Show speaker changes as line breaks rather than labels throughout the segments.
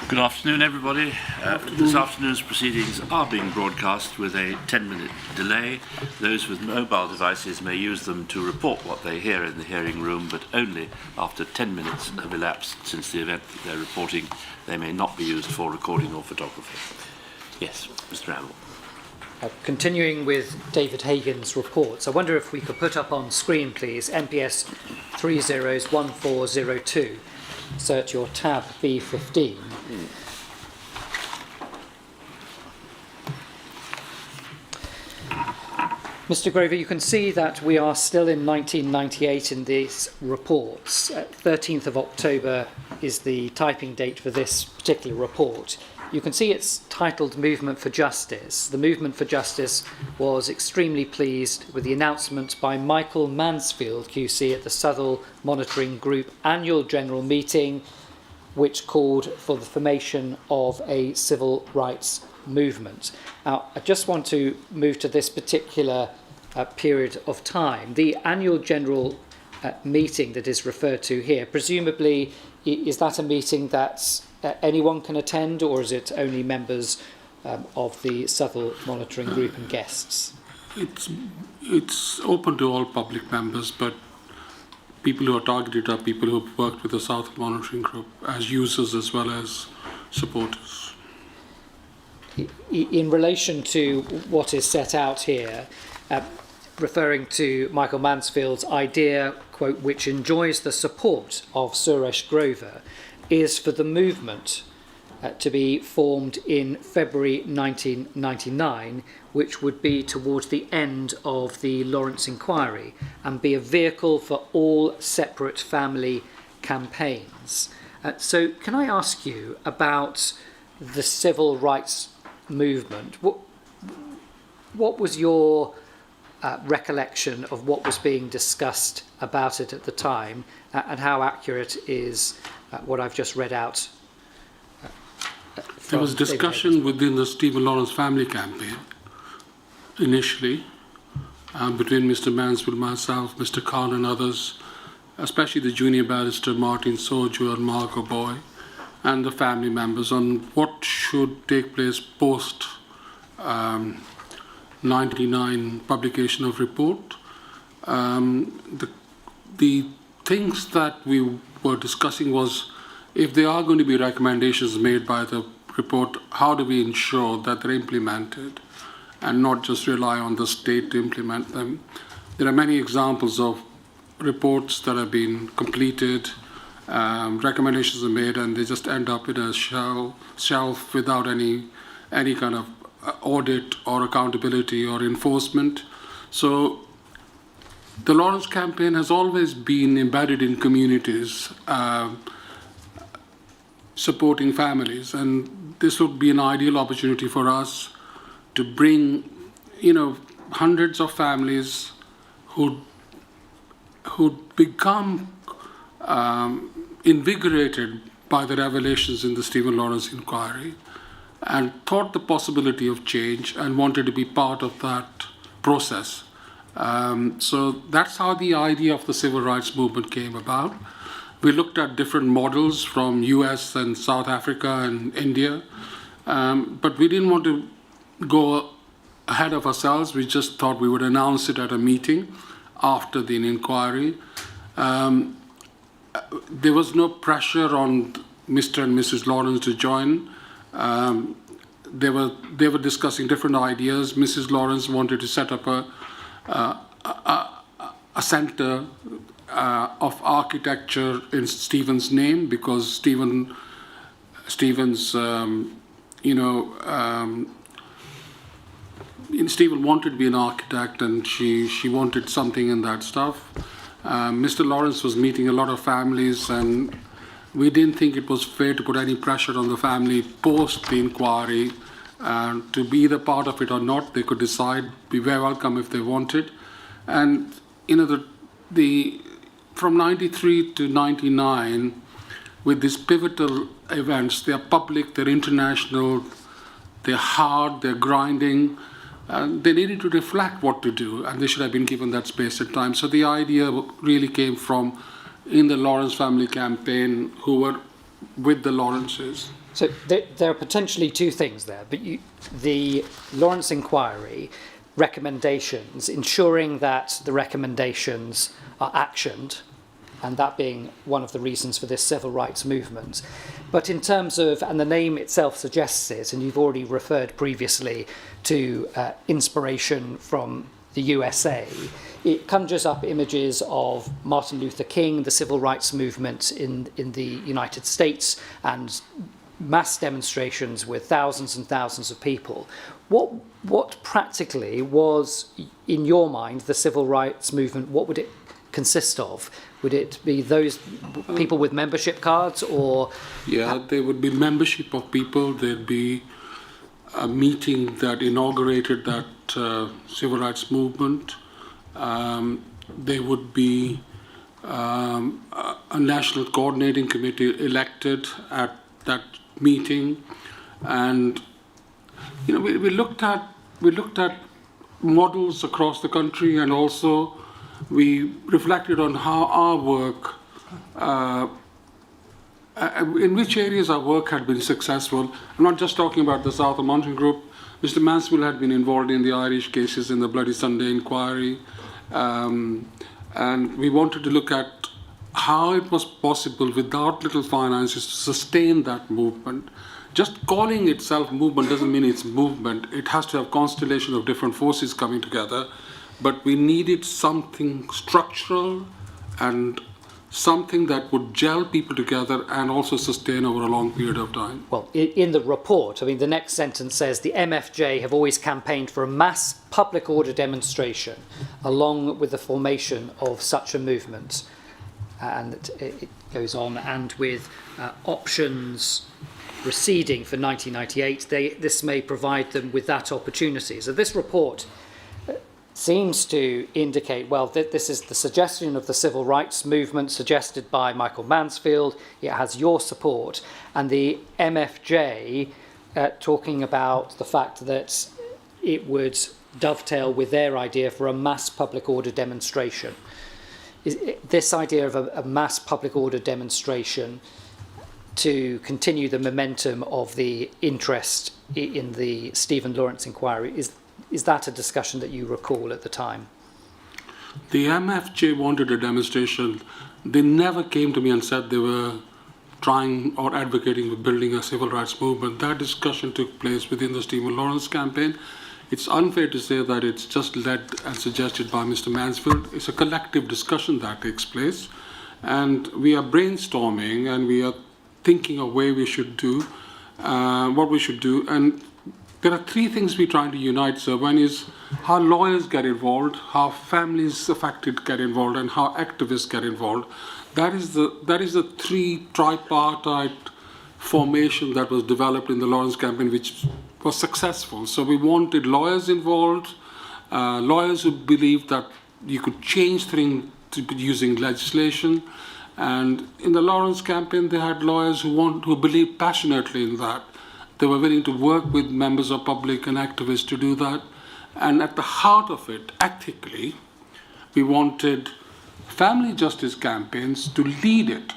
Good afternoon, everybody. This afternoon's proceedings are being broadcast with a 10-minute delay. Those with mobile devices may use them to report what they hear in the hearing room, but only after 10 minutes have elapsed since the event that they're reporting. They may not be used for recording or photography. Yes, Mr. Amble.
Continuing with David Hagan's reports, I wonder if we could put up on screen, please, MPS 301402. Insert your tab B15. Mr. Grover, you can see that we are still in 1998 in these reports. 13th of October is the typing date for this particular report. You can see it's titled Movement for Justice. The Movement for Justice was extremely pleased with the announcement by Michael Mansfield, QC, at the Southall Monitoring Group annual general meeting, which called for the formation of a civil rights movement. Now, I just want to move to this particular period of time. The annual general meeting that is referred to here, presumably, is that a meeting that anyone can attend, or is it only members of the Southall Monitoring Group and guests?
It's open to all public members, but people who are targeted are people who have worked with the Southall Monitoring Group as users as well as supporters.
In relation to what is set out here, referring to Michael Mansfield's idea, quote, which enjoys the support of Suresh Grover, is for the movement to be formed in February 1999, which would be towards the end of the Lawrence inquiry and be a vehicle for all separate family campaigns. So can I ask you about the civil rights movement? What was your recollection of what was being discussed about it at the time, and how accurate is what I've just read out?
There was discussion within the Stephen Lawrence family campaign initially between Mr. Mansfield, myself, Mr. Khan and others, especially the junior barrister Martin Soju and Margot Boy, and the family members on what should take place post 99 publication of report. The things that we were discussing was, if there are going to be recommendations made by the report, how do we ensure that they're implemented and not just rely on the state to implement them? There are many examples of reports that have been completed, recommendations are made, and they just end up in a shelf without any kind of audit or accountability or enforcement. So the Lawrence campaign has always been embedded in communities, supporting families, and this would be an ideal opportunity for us to bring, hundreds of families who'd become invigorated by the revelations in the Stephen Lawrence inquiry and thought the possibility of change and wanted to be part of that process. So that's how the idea of the civil rights movement came about. We looked at different models from US and South Africa and India, but we didn't want to go ahead of ourselves. We just thought we would announce it at a meeting after the inquiry. There was no pressure on Mr. and Mrs. Lawrence to join. They were discussing different ideas. Mrs. Lawrence wanted to set up a center of architecture in Stephen's name, because Stephen's Stephen wanted to be an architect, and she wanted something in that stuff. Mr. Lawrence was meeting a lot of families, and we didn't think it was fair to put any pressure on the family post the inquiry to be either part of it or not. They could decide, be very welcome if they wanted. And from 93 to 99, with these pivotal events, they're public, they're international, they're hard, they're grinding, and they needed to reflect what to do, and they should have been given that space and time. So the idea really came from in the Lawrence family campaign, who were with the Lawrences,
So there are potentially two things there, but the Lawrence inquiry recommendations, ensuring that the recommendations are actioned, and that being one of the reasons for this civil rights movement. But in terms of, and the name itself suggests it, and you've already referred previously to inspiration from the USA, it conjures up images of Martin Luther King, the civil rights movement in the United States, and mass demonstrations with thousands and thousands of people. What practically was, in your mind, the civil rights movement? What would it consist of? Would it be those people with membership cards, or?
Yeah, there would be membership of people. There'd be a meeting that inaugurated that civil rights movement. There would be a national coordinating committee elected at that meeting, and we looked at models across the country, and also we reflected on how our work, in which areas our work had been successful. I'm not just talking about the South Mountain Group. Mr. Mansfield had been involved in the Irish cases in the Bloody Sunday inquiry, and we wanted to look at how it was possible without little finances to sustain that movement. Just calling itself movement doesn't mean it's movement. It has to have constellation of different forces coming together. But we needed something structural and something that would gel people together and also sustain over a long period of time.
Well, in the report, I mean, the next sentence says the MFJ have always campaigned for a mass public order demonstration along with the formation of such a movement. And it goes on, and with options receding for 1998, this may provide them with that opportunity. So this report seems to indicate, well, that this is the suggestion of the civil rights movement suggested by Michael Mansfield. It has your support. And the MFJ talking about the fact that it would dovetail with their idea for a mass public order demonstration. This idea of a mass public order demonstration to continue the momentum of the interest in the Stephen Lawrence inquiry, is that a discussion that you recall at the time?
The MFJ wanted a demonstration. They never came to me and said they were trying or advocating for building a civil rights movement. That discussion took place within the Stephen Lawrence campaign. It's unfair to say that it's just led and suggested by Mr. Mansfield. It's a collective discussion that takes place. And we are brainstorming and we are thinking of what we should do. And there are three things we're trying to unite. So one is how lawyers get involved, how families affected get involved, and how activists get involved. That is the three tripartite formation that was developed in the Lawrence campaign, which was successful. So we wanted lawyers involved, lawyers who believed that you could change things using legislation. And in the Lawrence campaign, they had lawyers who believed passionately in that. They were willing to work with members of public and activists to do that. And at the heart of it, ethically, we wanted family justice campaigns to lead it.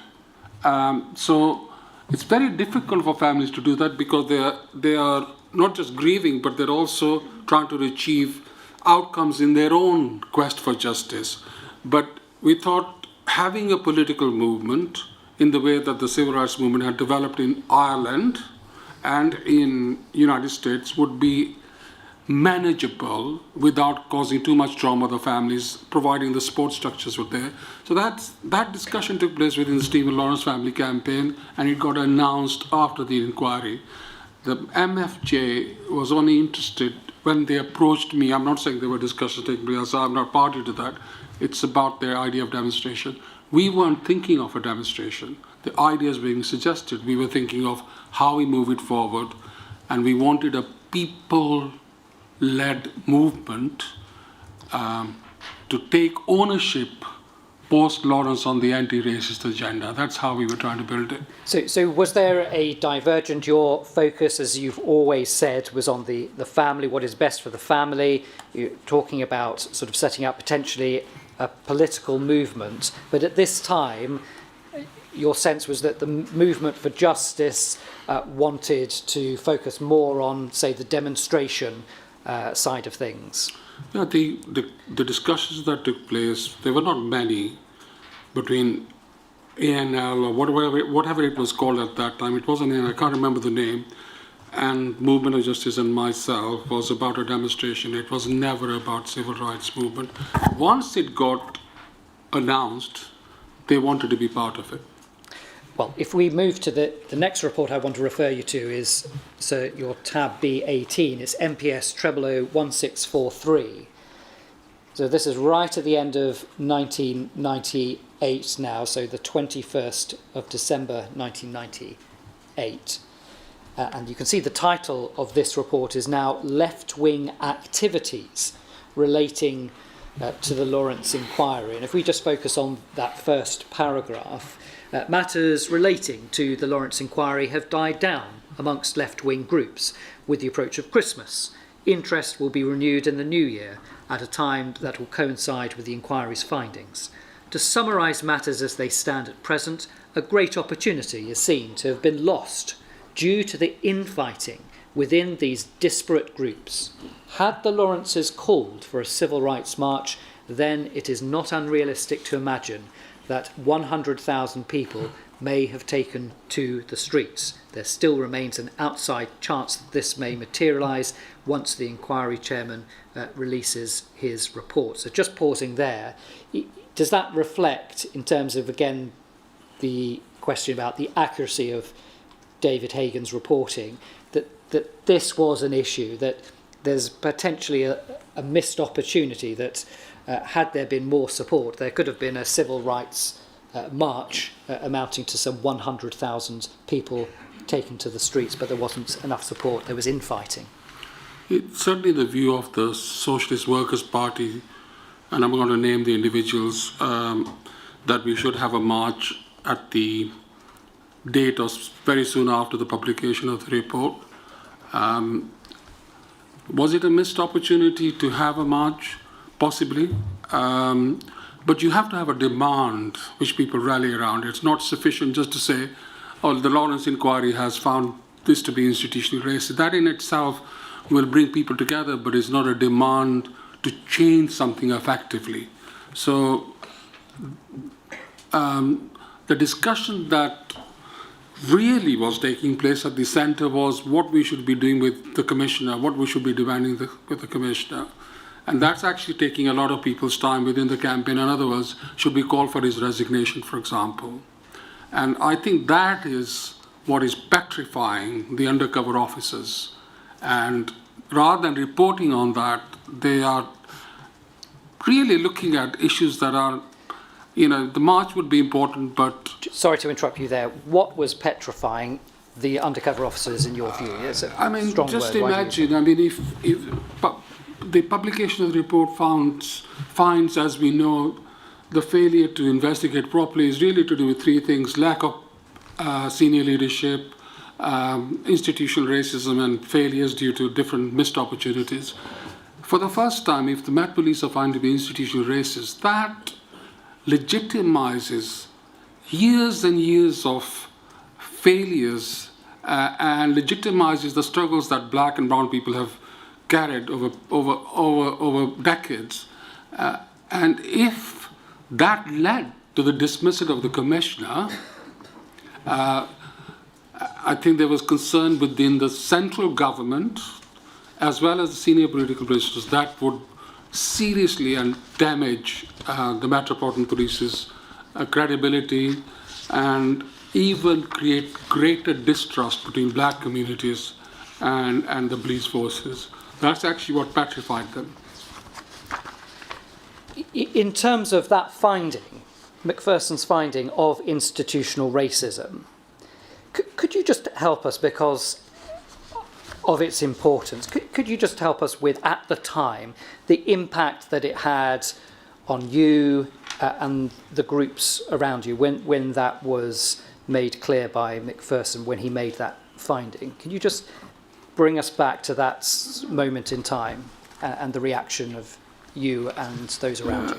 So it's very difficult for families to do that because they are not just grieving, but they're also trying to achieve outcomes in their own quest for justice. But we thought having a political movement in the way that the civil rights movement had developed in Ireland and in United States would be manageable without causing too much trauma to the families, providing the support structures were there. So that discussion took place within the Stephen Lawrence family campaign, and it got announced after the inquiry. The MFJ was only interested when they approached me. I'm not saying there were discussions taking place, I'm not party to that. It's about their idea of demonstration. We weren't thinking of a demonstration. The ideas being suggested, we were thinking of how we move it forward, and we wanted a people-led movement to take ownership post-Lawrence on the anti-racist agenda. That's how we were trying to build it.
So was there a divergent, your focus, as you've always said, was on the family, what is best for the family? You're talking about sort of setting up potentially a political movement, but at this time, your sense was that the movement for justice wanted to focus more on, say, the demonstration side of things.
Yeah, the discussions that took place, there were not many between ANL or whatever it was called at that time. It wasn't, I can't remember the name, and Movement of Justice and myself was about a demonstration. It was never about civil rights movement. Once it got announced, they wanted to be part of it.
Well, if we move to the next report I want to refer you to is your tab B18. It's MPS 001643. So this is right at the end of 1998 now, so the 21st of December 1998. And you can see the title of this report is now Left-Wing Activities Relating to the Lawrence Inquiry. And if we just focus on that first paragraph, matters relating to the Lawrence Inquiry have died down amongst left-wing groups with the approach of Christmas. Interest will be renewed in the new year at a time that will coincide with the inquiry's findings. To summarise matters as they stand at present, a great opportunity is seen to have been lost due to the infighting within these disparate groups. Had the Lawrences called for a civil rights march, then it is not unrealistic to imagine that 100,000 people may have taken to the streets. There still remains an outside chance that this may materialise once the inquiry chairman releases his report. So just pausing there, does that reflect, in terms of, again, the question about the accuracy of David Hagan's reporting, that this was an issue, that there's potentially a missed opportunity that had there been more support, there could have been a civil rights march amounting to some 100,000 people taken to the streets, but there wasn't enough support, there was infighting.
It's certainly the view of the Socialist Workers' Party, and I'm going to name the individuals, that we should have a march at the date or very soon after the publication of the report. Was it a missed opportunity to have a march? Possibly. But you have to have a demand which people rally around. It's not sufficient just to say, oh, the Lawrence Inquiry has found this to be institutionally racist. That in itself will bring people together, but it's not a demand to change something effectively. So the discussion that really was taking place at the centre was what we should be doing with the commissioner, what we should be demanding with the commissioner. And that's actually taking a lot of people's time within the campaign. In other words, should we call for his resignation, for example? And I think that is what is petrifying the undercover officers. And rather than reporting on that, they are really looking at issues that are, the march would be important, but...
Sorry to interrupt you there. What was petrifying the undercover officers in your view? Yes,
just imagine, if the publication of the report finds, as we know, the failure to investigate properly is really to do with three things: lack of senior leadership, institutional racism, and failures due to different missed opportunities. For the first time, if the Met Police are found to be institutional racist, that legitimizes years and years of failures and legitimizes the struggles that black and brown people have carried over decades. And if that led to the dismissal of the commissioner, I think there was concern within the central government as well as the senior political positions that would seriously and damage the Metropolitan Police's credibility and even create greater distrust between black communities and the police forces. That's actually what petrified them.
In terms of that finding, Macpherson's finding of institutional racism, could you just help us, because of its importance, could you just help us with, at the time, the impact that it had on you and the groups around you when that was made clear by Macpherson, when he made that finding? Can you just bring us back to that moment in time and the reaction of you and those around you?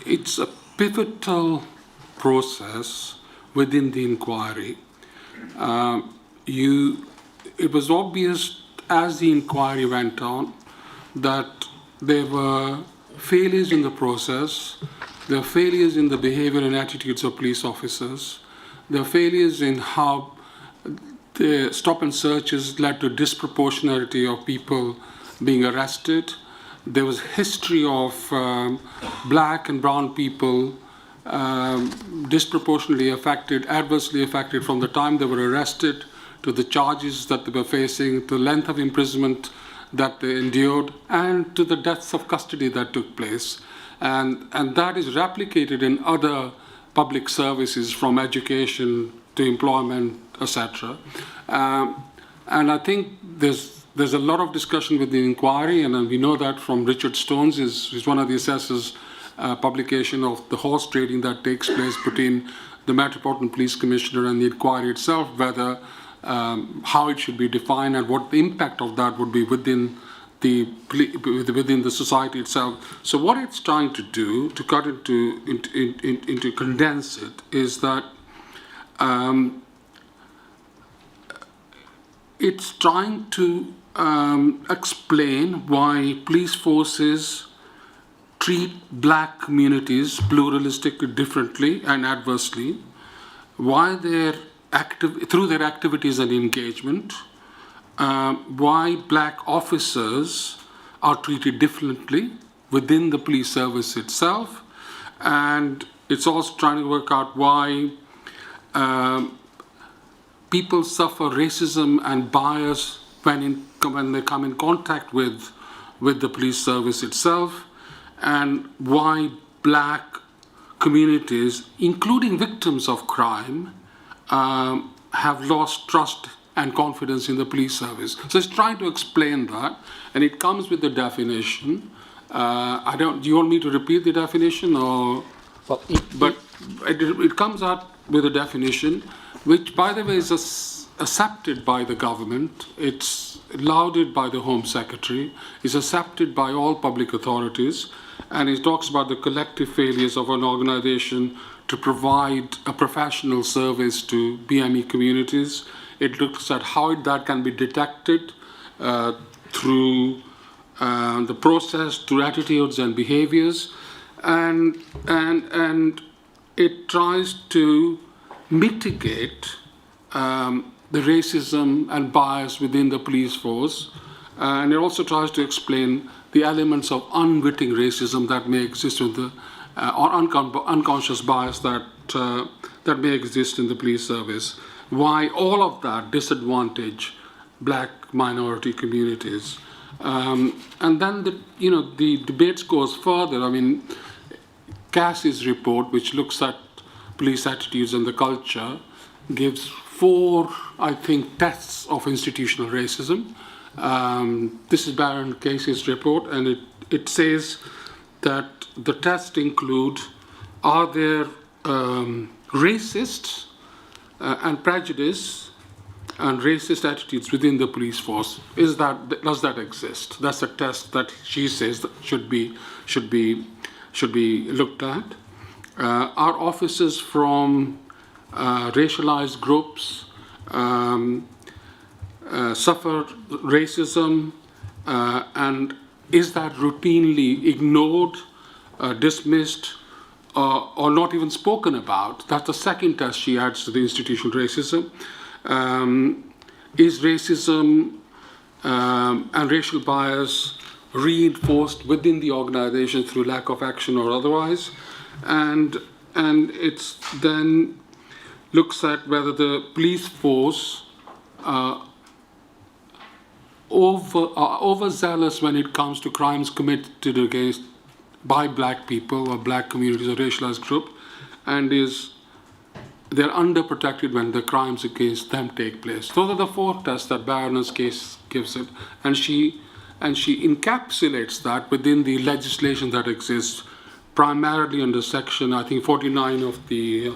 It's a pivotal process within the inquiry. It was obvious as the inquiry went on that there were failures in the process, there were failures in the behavior and attitudes of police officers, there were failures in how the stop and searches led to disproportionality of people being arrested. There was history of black and brown people disproportionately affected, adversely affected from the time they were arrested to the charges that they were facing, to the length of imprisonment that they endured, and to the deaths of custody that took place. And that is replicated in other public services, from education to employment, etc. And I think there's a lot of discussion with the inquiry, and we know that from Richard Stone's, is one of the assessors' publication of the horse trading that takes place between the Metropolitan Police Commissioner and the inquiry itself, whether how it should be defined and what the impact of that would be within the society itself. So what it's trying to do, to cut into condense it, is that it's trying to explain why police forces treat black communities pluralistically differently and adversely, why they're active through their activities and engagement, why black officers are treated differently within the police service itself, and it's also trying to work out why people suffer racism and bias when they come in contact with the police service itself, and why black communities, including victims of crime, have lost trust and confidence in the police service. So it's trying to explain that, and it comes with the definition. Do you want me to repeat the definition, or?
Well,
it comes out with a definition, which, by the way, is accepted by the government. It's lauded by the Home Secretary. It's accepted by all public authorities, and it talks about the collective failures of an organization to provide a professional service to BME communities. It looks at how that can be detected through the process, through attitudes and behaviors, and it tries to mitigate the racism and bias within the police force, and it also tries to explain the elements of unwitting racism that may exist in the or unconscious bias that may exist in the police service. Why all of that disadvantage black minority communities, and then the debates goes further. I mean, Cass's report, which looks at police attitudes and the culture, gives 4, I think, tests of institutional racism. This is Baron Casey's report, and it says that the tests include: are there racist and prejudice and racist attitudes within the police force? Does that exist? That's a test that she says that should be looked at. Are officers from racialized groups suffer racism, and is that routinely ignored, dismissed, or not even spoken about? That's the second test she adds to the institutional racism. Is racism and racial bias reinforced within the organization through lack of action or otherwise? And it's then looks at whether the police force are overzealous when it comes to crimes committed against by black people or black communities or racialized group, and they're underprotected when the crimes against them take place. Those are the 4 tests that Baroness Case gives it, and she encapsulates that within the legislation that exists, primarily under section, I think, 49 of the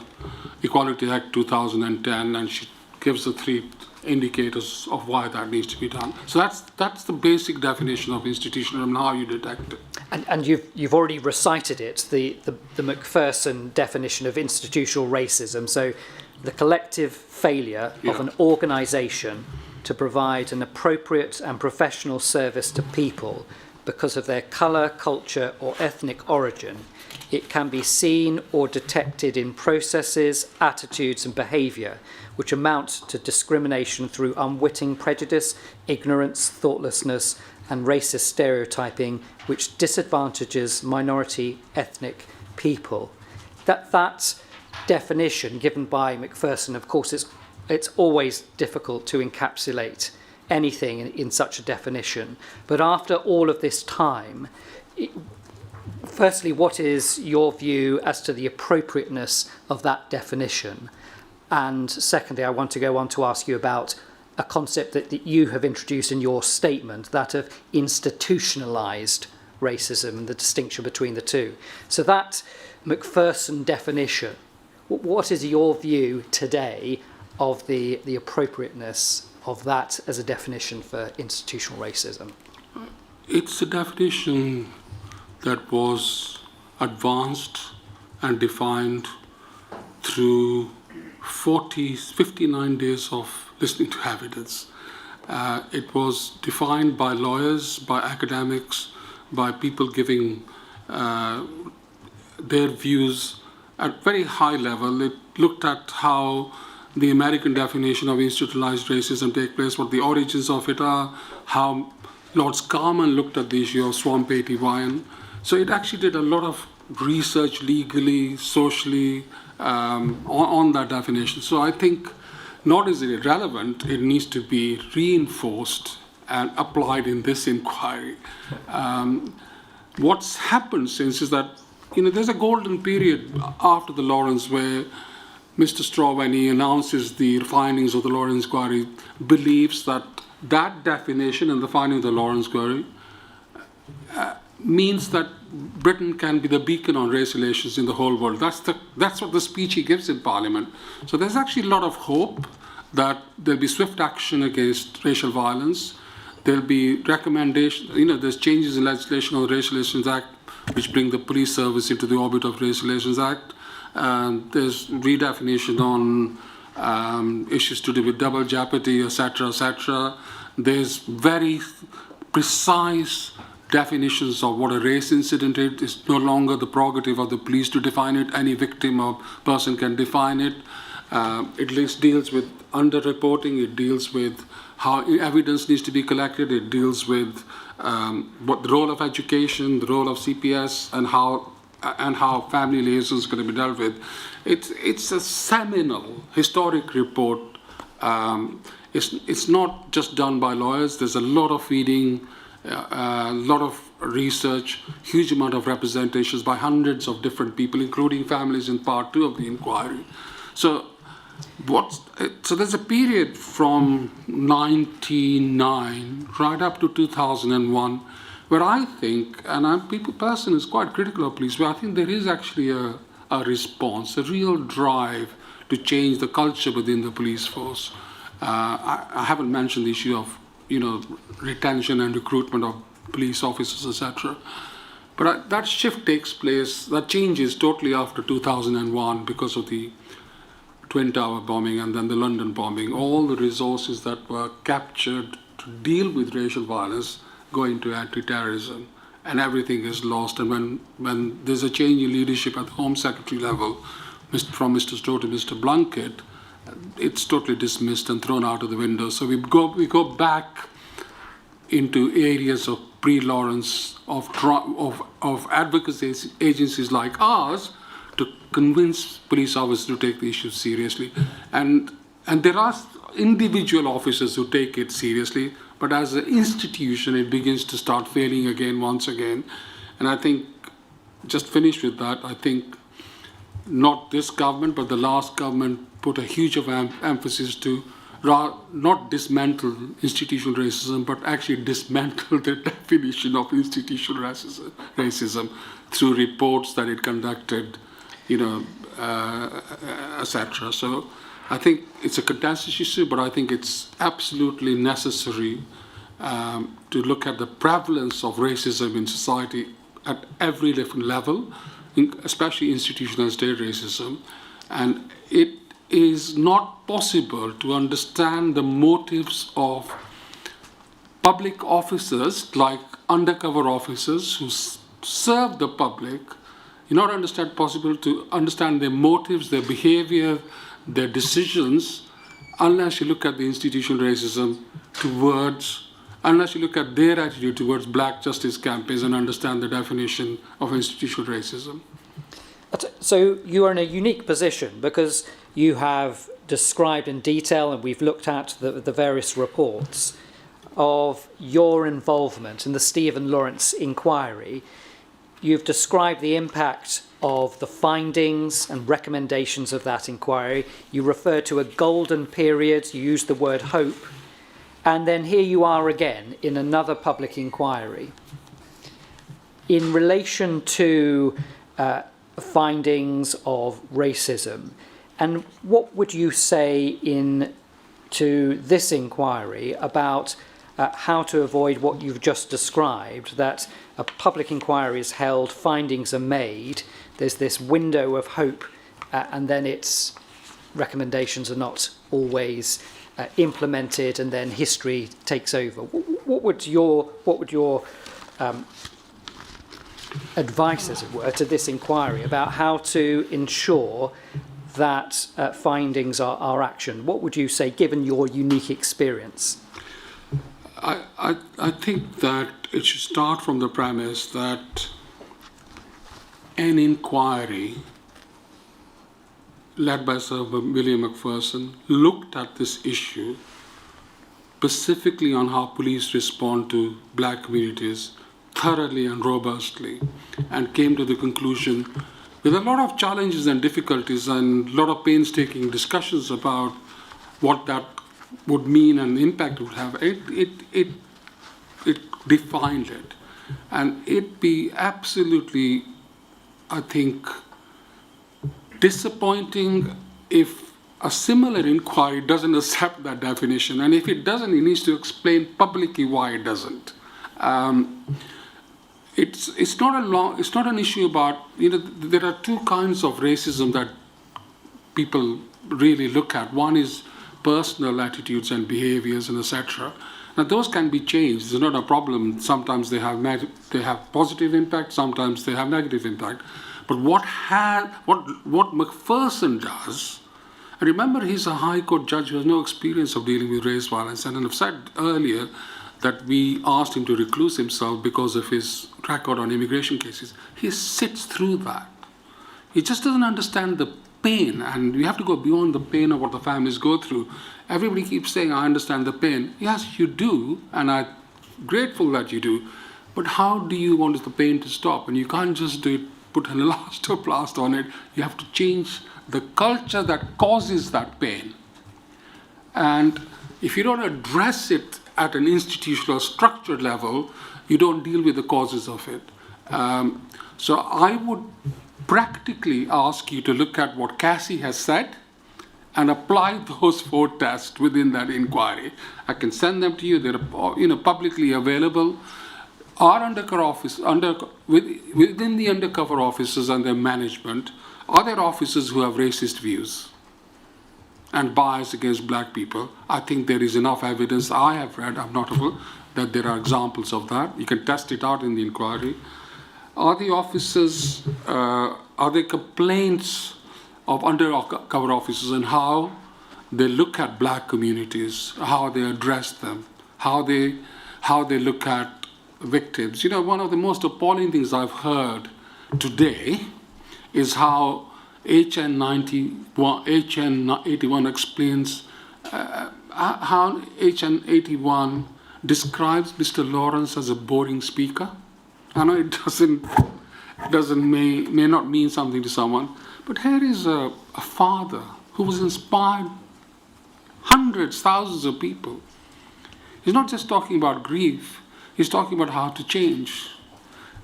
Equality Act 2010, and she gives the 3 indicators of why that needs to be done. So that's the basic definition of institutional and how you detect it.
And you've already recited it, the Macpherson definition of institutional racism. So the collective failure of an organisation to provide an appropriate and professional service to people because of their colour, culture or ethnic origin. It can be seen or detected in processes, attitudes and behaviour which amount to discrimination through unwitting prejudice, ignorance, thoughtlessness and racist stereotyping which disadvantages minority ethnic people. That definition given by Macpherson, of course, it's always difficult to encapsulate anything in such a definition. But after all of this time, firstly, what is your view as to the appropriateness of that definition? And secondly, I want to go on to ask you about a concept that you have introduced in your statement, that of institutionalised racism and the distinction between the two. So that Macpherson definition, what is your view today of the appropriateness of that as a definition for institutional racism?
It's a definition that was advanced and defined through 59 days of listening to evidence. It was defined by lawyers, by academics, by people giving their views at very high level. It looked at how the American definition of institutionalized racism take place, what the origins of it are, how Lord Scarman looked at the issue of Swamp 81. So it actually did a lot of research legally, socially, on that definition. So I think not is it irrelevant, it needs to be reinforced and applied in this inquiry. What's happened since is that, there's a golden period after the Lawrence where Mr. Straw, when he announces the findings of the Lawrence inquiry, believes that that definition and the finding of the Lawrence inquiry means that Britain can be the beacon on race relations in the whole world. That's what the speech he gives in Parliament. So there's actually a lot of hope that there'll be swift action against racial violence. There'll be recommendations, there's changes in legislation on the Race Relations Act which bring the police service into the orbit of Race Relations Act. There's redefinition on issues to do with double jeopardy, etc., etc. There's very precise definitions of what a race incident is. It's no longer the prerogative of the police to define it. Any victim or person can define it. It deals with underreporting. It deals with how evidence needs to be collected. It deals with what the role of education, the role of CPS, and how family liaisons is going to be dealt with. It's a seminal historic report. It's not just done by lawyers. There's a lot of feeding, a lot of research, huge amount of representations by hundreds of different people, including families in part 2 of the inquiry. So there's a period from 1909 right up to 2001 where I think, and person is quite critical of police, where I think there is actually a response, a real drive to change the culture within the police force. I haven't mentioned the issue of retention and recruitment of police officers, etc. But that shift takes place, that changes totally after 2001 because of the Twin Tower bombing and then the London bombing. All the resources that were captured to deal with racial violence go into anti-terrorism, and everything is lost. And when there's a change in leadership at the Home Secretary level, from Mr. Stowe to Mr. Blunkett, it's totally dismissed and thrown out of the window. So we go back into areas of pre-Lawrence, of advocacy agencies like ours, to convince police officers to take the issue seriously. And there are individual officers who take it seriously, but as an institution, it begins to start failing once again. And I think, just finish with that, I think not this government, but the last government put a huge emphasis to not dismantle institutional racism, but actually dismantle the definition of institutional racism through reports that it conducted, etc. So I think it's a contentious issue, but I think it's absolutely necessary to look at the prevalence of racism in society at every different level, especially institutional and state racism. And it is not possible to understand the motives of public officers, like undercover officers who serve the public. It's not possible to understand their motives, their behavior, their decisions, unless you look at the institutional racism unless you look at their attitude towards black justice campaigns and understand the definition of institutional racism.
So you are in a unique position because you have described in detail, and we've looked at the various reports of your involvement in the Stephen Lawrence inquiry. You've described the impact of the findings and recommendations of that inquiry. You refer to a golden period, you use the word hope, and then here you are again in another public inquiry. In relation to findings of racism, and what would you say to this inquiry about how to avoid what you've just described, that a public inquiry is held, findings are made, there's this window of hope, and then its recommendations are not always implemented, and then history takes over. What would your advice, as it were, to this inquiry about how to ensure that findings are actioned? What would you say, given your unique experience?
I think that it should start from the premise that an inquiry led by Sir William Macpherson looked at this issue specifically on how police respond to black communities thoroughly and robustly, and came to the conclusion, with a lot of challenges and difficulties and a lot of painstaking discussions about what that would mean and the impact it would have, it defined it. And it'd be absolutely, I think, disappointing if a similar inquiry doesn't accept that definition. And if it doesn't, it needs to explain publicly why it doesn't. It's not an issue about, there are two kinds of racism that people really look at. One is personal attitudes and behaviors and etc. Now those can be changed. It's not a problem. Sometimes they have positive impact. Sometimes they have negative impact. But what Macpherson does, and remember, he's a High Court judge who has no experience of dealing with race violence. And I've said earlier that we asked him to recluse himself because of his record on immigration cases. He sits through that. He just doesn't understand the pain, and we have to go beyond the pain of what the families go through. Everybody keeps saying, I understand the pain. Yes, you do, and I'm grateful that you do, but how do you want the pain to stop? And you can't just put an elastoplast on it. You have to change the culture that causes that pain. And if you don't address it at an institutional structured level, you don't deal with the causes of it. So I would practically ask you to look at what Cassie has said and apply those 4 tests within that inquiry. I can send them to you. They're publicly available. Our undercover office, within the undercover officers and their management, are there officers who have racist views and bias against black people? I think there is enough evidence. I have read, I'm not aware, that there are examples of that. You can test it out in the inquiry. Are the officers, are there complaints of undercover officers and how they look at black communities, how they address them, how they look at victims? One of the most appalling things I've heard today is how HN 81 explains how HN 81 describes Mr. Lawrence as a boring speaker. I know it may not mean something to someone, but here is a father who was inspired hundreds, thousands of people. He's not just talking about grief, he's talking about how to change.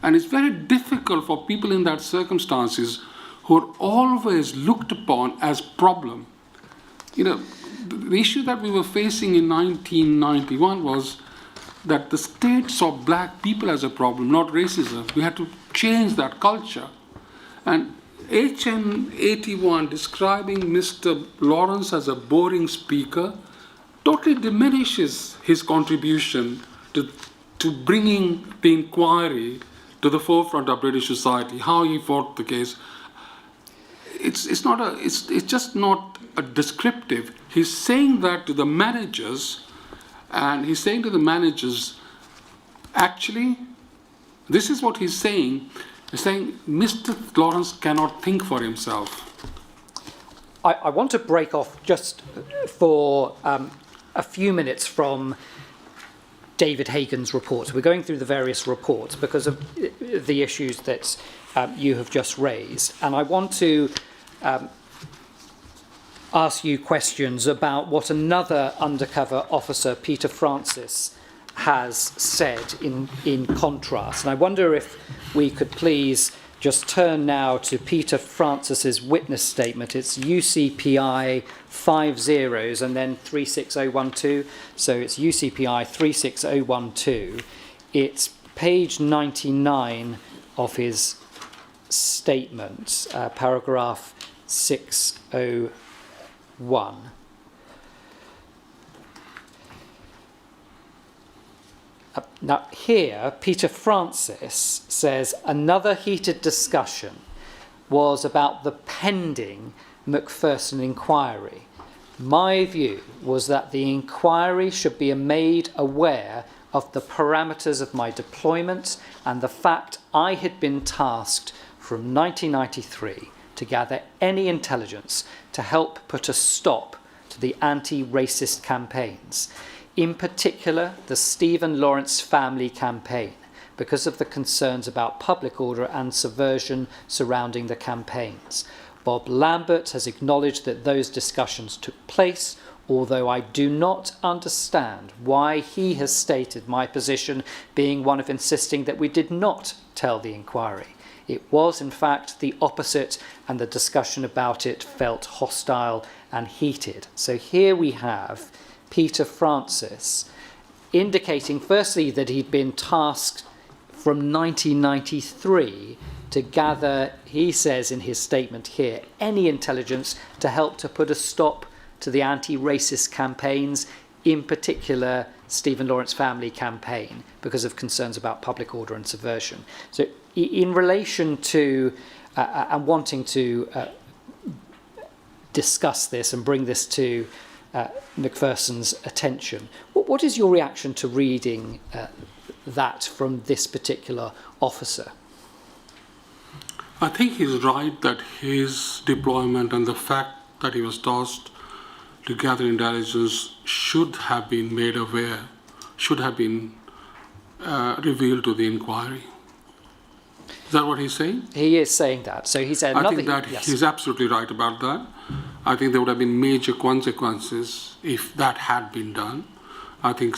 And it's very difficult for people in that circumstances who are always looked upon as problem the issue that we were facing in 1991 was that the state saw black people as a problem, not racism. We had to change that culture. And HN 81 describing Mr. Lawrence as a boring speaker totally diminishes his contribution to bringing the inquiry to the forefront of British society, how he fought the case. It's just not a descriptive. He's saying that to the managers, and he's saying to the managers, actually, this is what he's saying. He's saying Mr. Lawrence cannot think for himself.
I want to break off just for a few minutes from David Hagan's report. We're going through the various reports because of the issues that you have just raised. And I want to ask you questions about what another undercover officer, Peter Francis, has said in contrast. And I wonder if we could please just turn now to Peter Francis's witness statement. It's UCPI 50 and then 36012. So it's UCPI 36012. It's page 99 of his statement, paragraph 601. Now, here, Peter Francis says another heated discussion was about the pending Macpherson inquiry. My view was that the inquiry should be made aware of the parameters of my deployment and the fact I had been tasked from 1993 to gather any intelligence to help put a stop to the anti-racist campaigns. In particular, the Stephen Lawrence family campaign, because of the concerns about public order and subversion surrounding the campaigns. Bob Lambert has acknowledged that those discussions took place, although I do not understand why he has stated my position being one of insisting that we did not tell the inquiry. It was, in fact, the opposite, and the discussion about it felt hostile and heated. So here we have Peter Francis indicating firstly that he'd been tasked from 1993 to gather, he says in his statement here, any intelligence to help to put a stop to the anti-racist campaigns, in particular Stephen Lawrence family campaign, because of concerns about public order and subversion. So in relation to and wanting to discuss this and bring this to Macpherson's attention. What is your reaction to reading that from this particular officer?
I think he's right that his deployment and the fact that he was tasked to gather intelligence should have been made aware, should have been revealed to the inquiry. Is that what he's saying?
He is saying that. So he said another...
I think that he's absolutely right about that. I think there would have been major consequences if that had been done. I think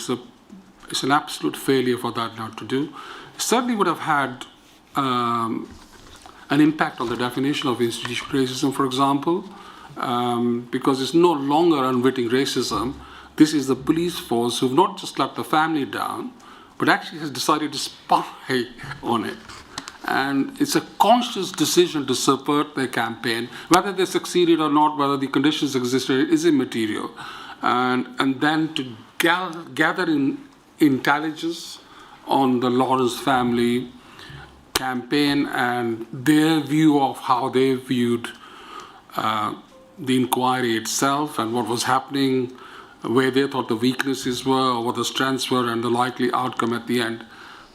it's an absolute failure for that not to do. It certainly would have had an impact on the definition of institutional racism, for example, because it's no longer unwitting racism. This is the police force who've not just let the family down, but actually has decided to spy on it. And it's a conscious decision to subvert their campaign. Whether they succeeded or not, whether the conditions existed, is immaterial. And then to gather intelligence on the Lawrence family campaign and their view of how they viewed the inquiry itself and what was happening, where they thought the weaknesses were or what the strengths were, and the likely outcome at the end.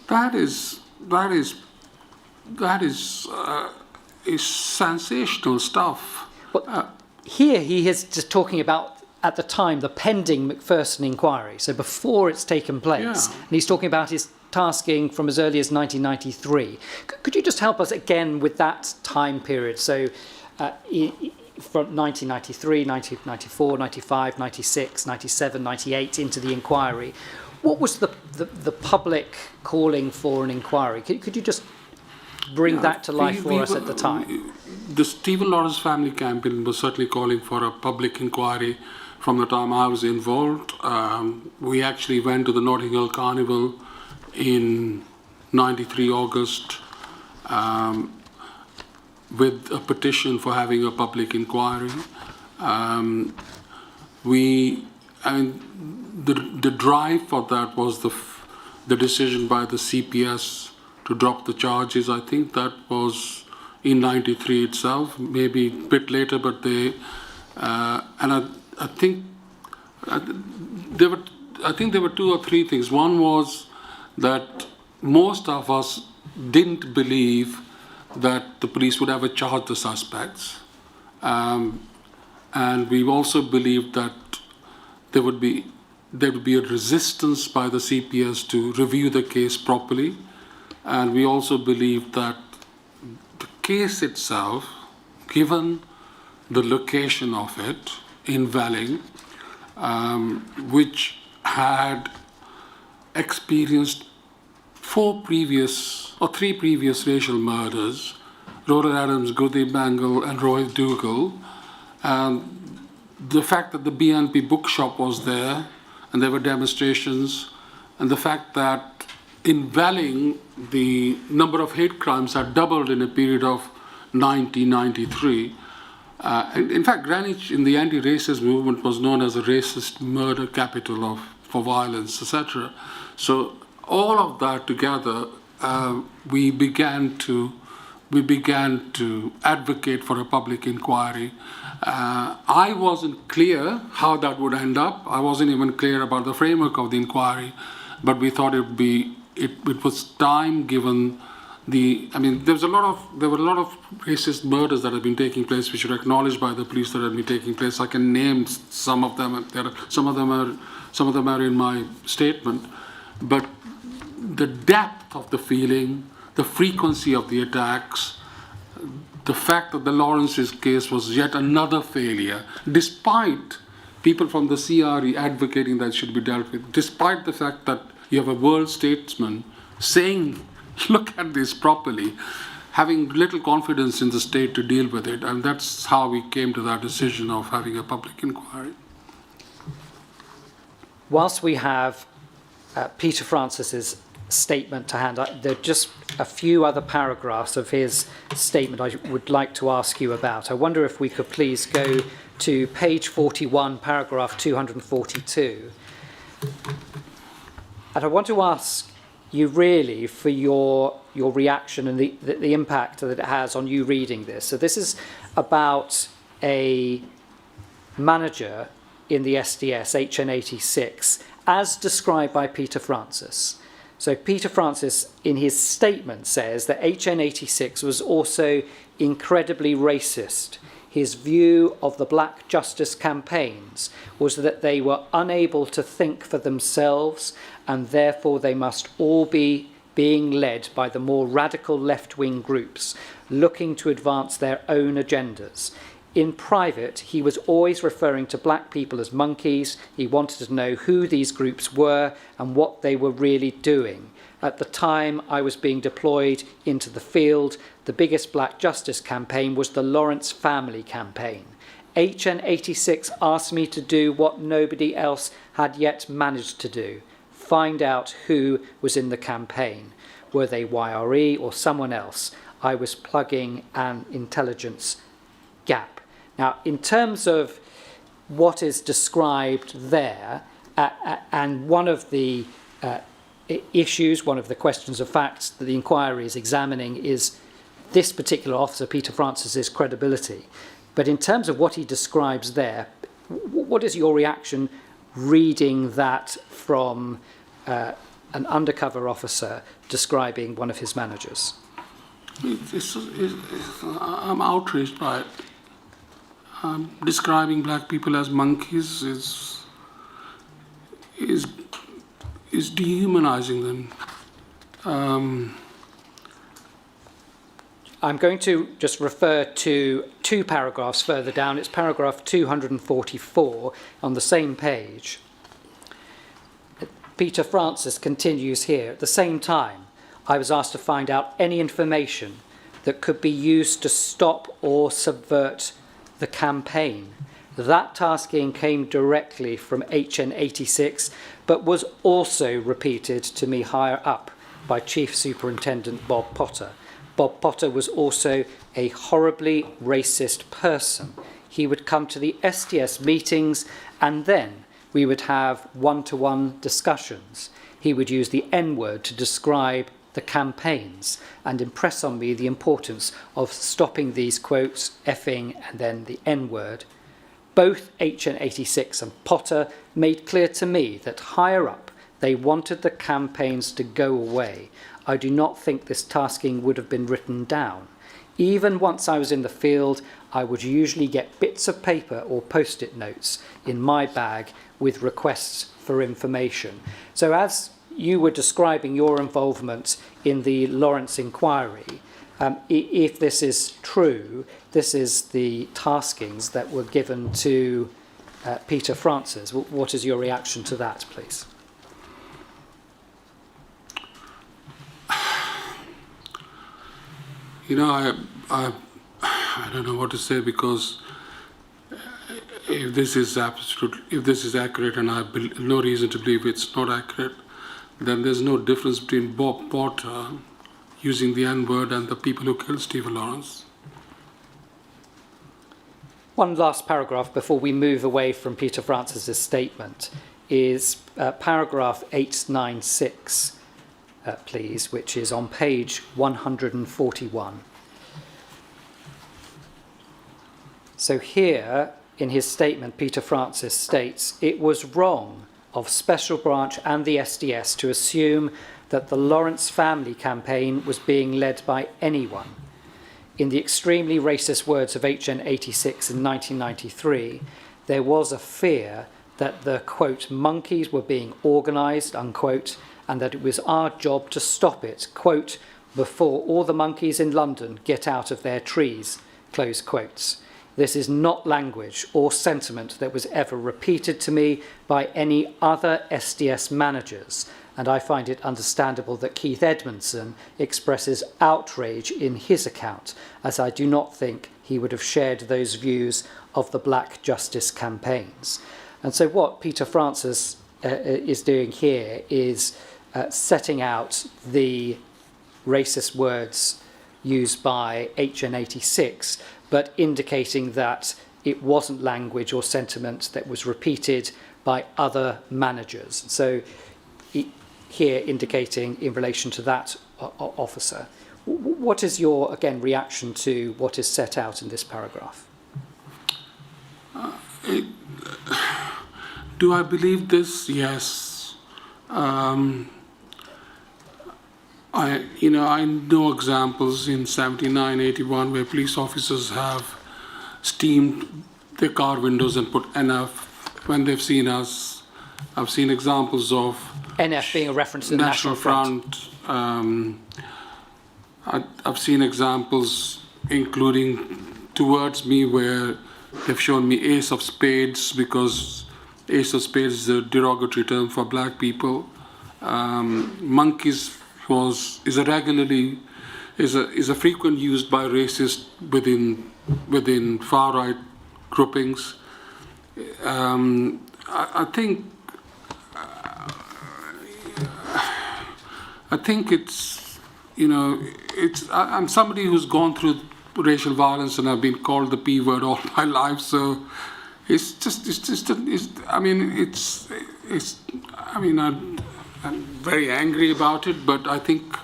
That is sensational stuff.
Well, here he is just talking about, at the time, the pending Macpherson inquiry, so before it's taken place.
Yeah.
And he's talking about his tasking from as early as 1993. Could you just help us again with that time period? So from 1993, 1994, 95, 96, 97, 98 into the inquiry. What was the public calling for an inquiry? Could you just bring that to life for us at the time?
The Stephen Lawrence Family Campaign was certainly calling for a public inquiry from the time I was involved. We actually went to the Notting Hill Carnival in 93 August with a petition for having a public inquiry. The drive for that was the decision by the CPS to drop the charges. I think that was in 93 itself, maybe a bit later, but they, I think there were two or three things. One was that most of us didn't believe that the police would ever charge the suspects. And we also believed that there would be a resistance by the CPS to review the case properly. And we also believed that the case itself, given the location of it in Welling, which had experienced three previous racial murders, Rhoda Adams, Goody Bangle, and Roy Dougal, and the fact that the BNP bookshop was there, and there were demonstrations, and the fact that in Welling, the number of hate crimes had doubled in a period of 1993. In fact, Greenwich in the anti-racist movement was known as a racist murder capital for violence, etc. So all of that together, we began to advocate for a public inquiry. I wasn't clear how that would end up. I wasn't even clear about the framework of the inquiry, but we thought it was time given there were a lot of racist murders that have been taking place, which were acknowledged by the police that have been taking place. I can name some of them. Some of them are in my statement, but the depth of the feeling, the frequency of the attacks, the fact that the Lawrence's case was yet another failure, despite people from the CRE advocating that it should be dealt with, despite the fact that you have a world statesman saying, look at this properly, having little confidence in the state to deal with it. And that's how we came to that decision of having a public inquiry.
Whilst we have Peter Francis's statement to hand, there are just a few other paragraphs of his statement I would like to ask you about. I wonder if we could please go to page 41, paragraph 242. And I want to ask you really for your reaction and the impact that it has on you reading this. So this is about a manager in the SDS, HN86, as described by Peter Francis. So Peter Francis, in his statement, says that HN86 was also incredibly racist. His view of the Black Justice campaigns was that they were unable to think for themselves, and therefore they must all be being led by the more radical left-wing groups looking to advance their own agendas. In private, he was always referring to black people as monkeys. He wanted to know who these groups were and what they were really doing. At the time I was being deployed into the field, the biggest Black Justice campaign was the Lawrence Family Campaign. HN86 asked me to do what nobody else had yet managed to do: find out who was in the campaign. Were they YRE or someone else? I was plugging an intelligence gap. Now, in terms of what is described there, and one of the issues, one of the questions of facts that the inquiry is examining is this particular officer, Peter Francis's credibility. But in terms of what he describes there, what is your reaction reading that from an undercover officer describing one of his managers?
I'm outraged by it. Describing black people as monkeys is dehumanizing them.
I'm going to just refer to two paragraphs further down. It's paragraph 244 on the same page. Peter Francis continues here. At the same time, I was asked to find out any information that could be used to stop or subvert the campaign. That tasking came directly from HN86, but was also repeated to me higher up by Chief Superintendent Bob Potter. Bob Potter was also a horribly racist person. He would come to the STS meetings and then we would have one-to-one discussions. He would use the N-word to describe the campaigns and impress on me the importance of stopping these quotes, effing and then the N-word. Both HN86 and Potter made clear to me that higher up they wanted the campaigns to go away. I do not think this tasking would have been written down. Even once I was in the field, I would usually get bits of paper or post-it notes in my bag with requests for information. So as you were describing your involvement in the Lawrence inquiry, if this is true, this is the taskings that were given to Peter Francis. What is your reaction to that, please?
You know, I don't know what to say, because if this is accurate, and I have no reason to believe it's not accurate, then there's no difference between Bob Potter using the N-word and the people who killed Stephen Lawrence.
One last paragraph before we move away from Peter Francis's statement is paragraph 896. Please, which is on page 141. So here, in his statement, Peter Francis states, "It was wrong of Special Branch and the SDS to assume that the Lawrence family campaign was being led by anyone. In the extremely racist words of HN86 in 1993, there was a fear that the, quote, monkeys were being organised, unquote, and that it was our job to stop it, quote, before all the monkeys in London get out of their trees, close quotes. This is not language or sentiment that was ever repeated to me by any other SDS managers, and I find it understandable that Keith Edmondson expresses outrage in his account, as I do not think he would have shared those views of the Black Justice campaigns." And so what Peter Francis is doing here is setting out the racist words used by HN86, but indicating that it wasn't language or sentiment that was repeated by other managers. So here indicating in relation to that officer. What is your, again, reaction to what is set out in this paragraph?
Do I believe this? Yes. I know examples in 79, 81 where police officers have steamed their car windows and put NF when they've seen us. I've seen examples of
NF being a reference to the National Front.
I've seen examples including towards me where they've shown me Ace of Spades, because Ace of Spades is a derogatory term for black people. Monkeys is a frequent used by racists within far right groupings. I think it's, I'm somebody who's gone through racial violence and I've been called the P word all my life, so I'm very angry about it, but I think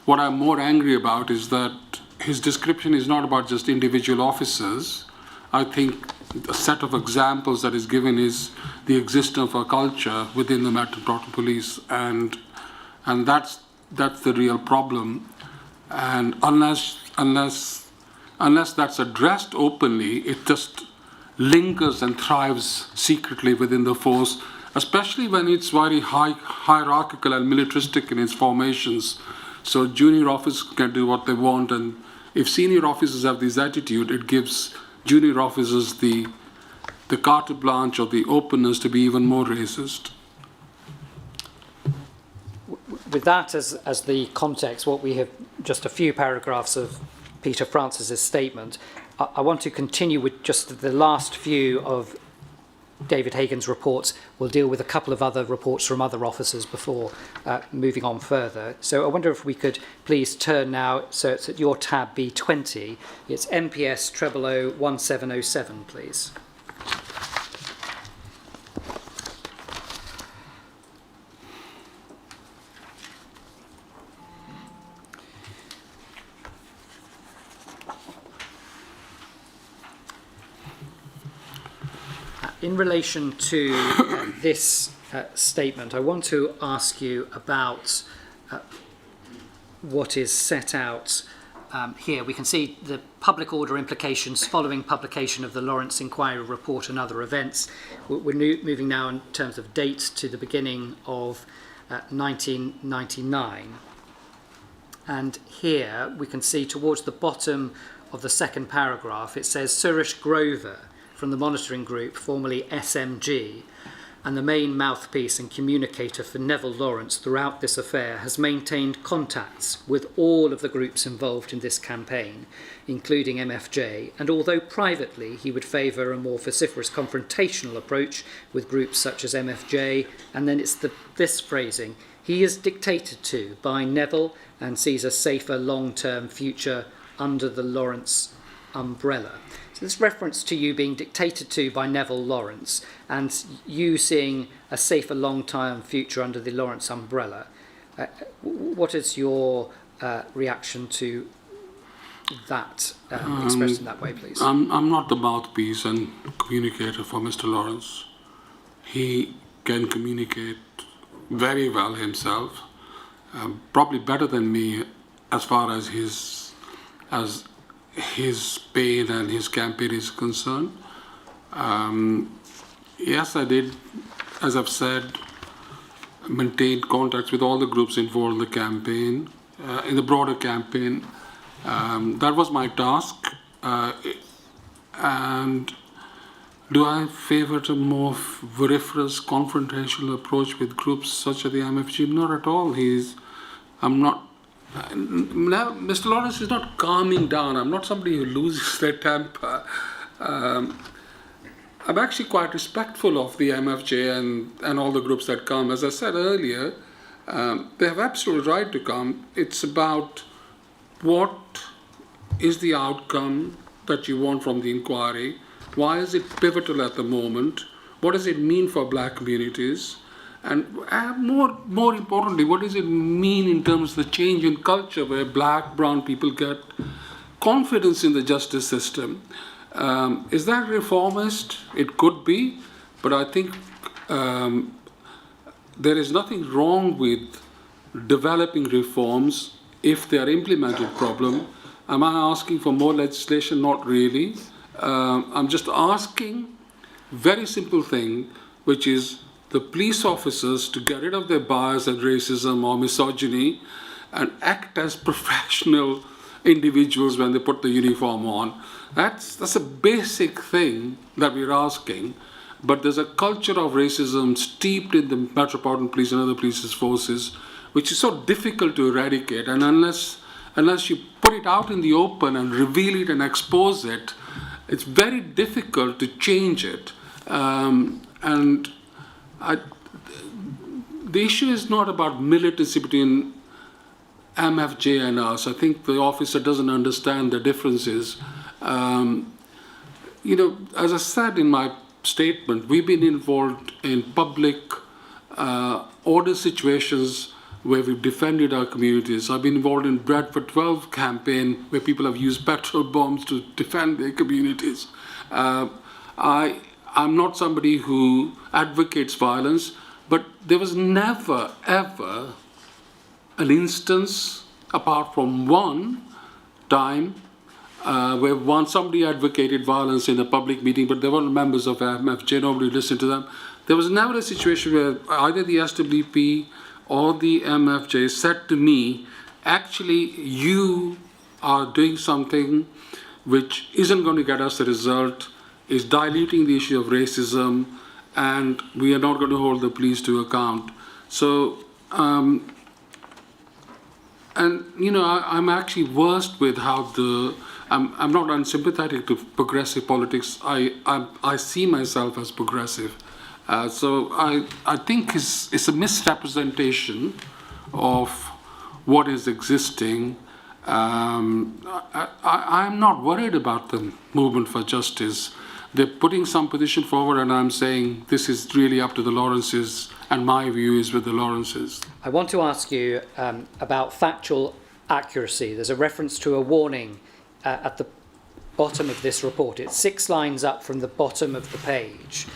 what I'm more angry about is that his description is not about just individual officers. I think a set of examples that is given is the existence of a culture within the Metropolitan Police, and that's the real problem. And unless that's addressed openly, it just lingers and thrives secretly within the force, especially when it's very hierarchical and militaristic in its formations. So junior officers can do what they want, and if senior officers have this attitude, it gives junior officers the carte blanche or the openness to be even more racist.
with that as the context, what we have, just a few paragraphs of Peter Francis's statement, I want to continue with just the last few of David Hagan's reports. We'll deal with a couple of other reports from other officers before moving on further. So I wonder if we could please turn now, so it's at your tab B20, it's MPS 001707, please. In relation to this statement, I want to ask you about what is set out here. We can see the public order implications following publication of the Lawrence Inquiry Report and other events. We're moving now in terms of date to the beginning of 1999. And here we can see towards the bottom of the second paragraph, it says Suresh Grover from the monitoring group, formerly SMG, and the main mouthpiece and communicator for Neville Lawrence throughout this affair, has maintained contacts with all of the groups involved in this campaign, including MFJ, and although privately he would favour a more vociferous confrontational approach with groups such as MFJ, and then it's this phrasing, he is dictated to by Neville and sees a safer long-term future under the Lawrence umbrella. So this reference to you being dictated to by Neville Lawrence and you seeing a safer long-term future under the Lawrence umbrella, what is your reaction to that expressed in that way, please?
I'm not the mouthpiece and communicator for Mr. Lawrence. He can communicate very well himself, probably better than me as far as his pain and his campaign is concerned. Yes, I did, as I've said, maintain contacts with all the groups involved in the campaign, in the broader campaign. That was my task. And do I favor a more vociferous confrontational approach with groups such as the MFG? Not at all. Mr. Lawrence is not calming down. I'm not somebody who loses their temper. I'm actually quite respectful of the MFJ and all the groups that come. As I said earlier, they have absolute right to come. It's about what is the outcome that you want from the inquiry. Why is it pivotal at the moment? What does it mean for black communities? And more importantly, what does it mean in terms of the change in culture where black, brown people get confidence in the justice system? Is that reformist? It could be, but I think there is nothing wrong with developing reforms if they are implemented properly. Am I asking for more legislation? Not really. I'm just asking very simple thing, which is the police officers to get rid of their bias and racism or misogyny and act as professional individuals when they put the uniform on. That's a basic thing that we're asking, but there's a culture of racism steeped in the Metropolitan Police and other police forces, which is so difficult to eradicate, and unless you put it out in the open and reveal it and expose it, it's very difficult to change it. The issue is not about militancy between MFJ and us. I think the officer doesn't understand the differences. As I said in my statement, we've been involved in public order situations where we've defended our communities. I've been involved in Bradford 12 campaign where people have used petrol bombs to defend their communities. I'm not somebody who advocates violence, but there was never, ever an apart from one time where somebody advocated violence in a public meeting, but they weren't members of MFJ, nobody listened to them. There was never a situation where either the SWP or the MFJ said to me, actually, you are doing something which isn't going to get us a result, is diluting the issue of racism, and we are not going to hold the police to account. So And I'm actually versed with how I'm not unsympathetic to progressive politics. I see myself as progressive. So I think it's a misrepresentation of what is existing. I'm not worried about the movement for justice. They're putting some position forward, and I'm saying this is really up to the Lawrences, and my view is with the Lawrences.
I want to ask you about factual accuracy. There's a reference to a warning at the bottom of this report. It's 6 lines up from the bottom of the page,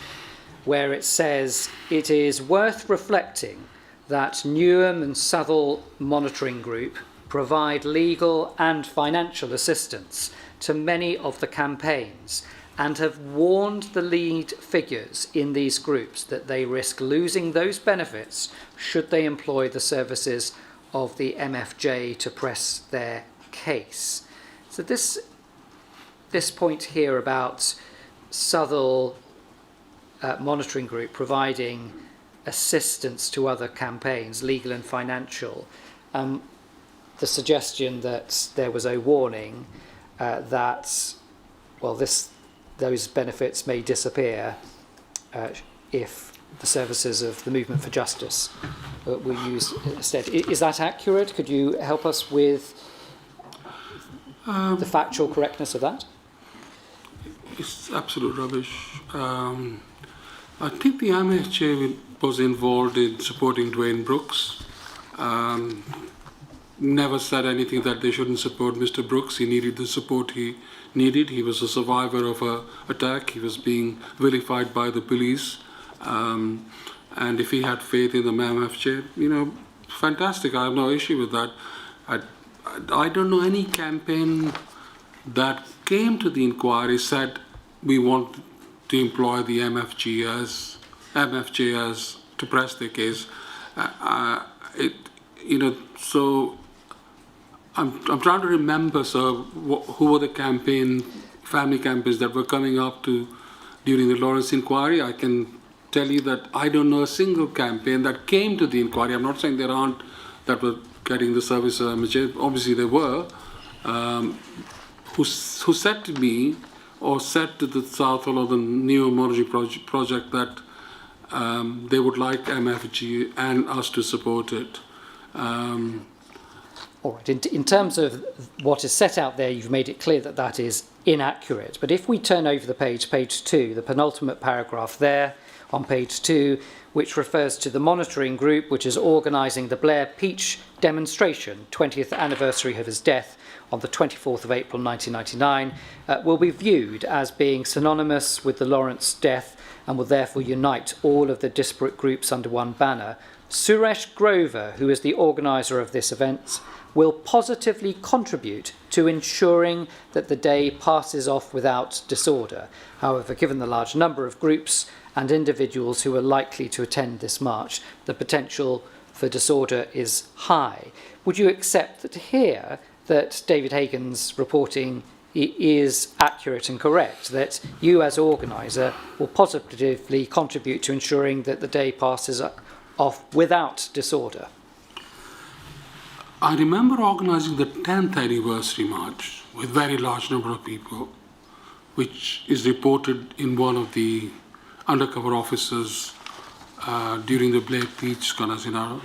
where it says, "It is worth reflecting that Newham and Southall Monitoring Group provide legal and financial assistance to many of the campaigns and have warned the lead figures in these groups that they risk losing those benefits should they employ the services of the MFJ to press their case." So this point here about Southall Monitoring Group providing assistance to other campaigns, legal and financial, the suggestion that there was a warning that, well, those benefits may disappear if the services of the Movement for Justice were used instead. Is that accurate? Could you help us with the factual correctness of that?
It's absolute rubbish. I think the MHA was involved in supporting Dwayne Brooks. Never said anything that they shouldn't support Mr. Brooks. He needed the support he needed. He was a survivor of an attack. He was being vilified by the police. And if he had faith in the MFJ, fantastic. I have no issue with that. I don't know any campaign that came to the inquiry said we want to employ the MFJ as to press their case. So I'm trying to remember, who were the family campaigns that were coming up during the Lawrence inquiry. I can tell you that I don't know a single campaign that came to the inquiry. I'm not saying there aren't that were getting the service of MHA. Obviously there were, who said to me or said to the Southall or the Neo Monitoring Project that they would like MFG and us to support it.
All right. In terms of what is set out there, you've made it clear that that is inaccurate. But if we turn over the page 2, the penultimate paragraph there on page 2, which refers to the monitoring group, which is organising the Blair Peach demonstration, 20th anniversary of his death on the 24th of April 1999, will be viewed as being synonymous with the Lawrence death and will therefore unite all of the disparate groups under one banner. Suresh Grover, who is the organiser of this event, will positively contribute to ensuring that the day passes off without disorder. However, given the large number of groups and individuals who are likely to attend this march, the potential for disorder is high. Would you accept that here that David Hagan's reporting is accurate and correct, that you as organiser will positively contribute to ensuring that the day passes off without disorder?
I remember organising the 10th anniversary march with a very large number of people, which is reported in one of the undercover officers during the Blair Peach scenario.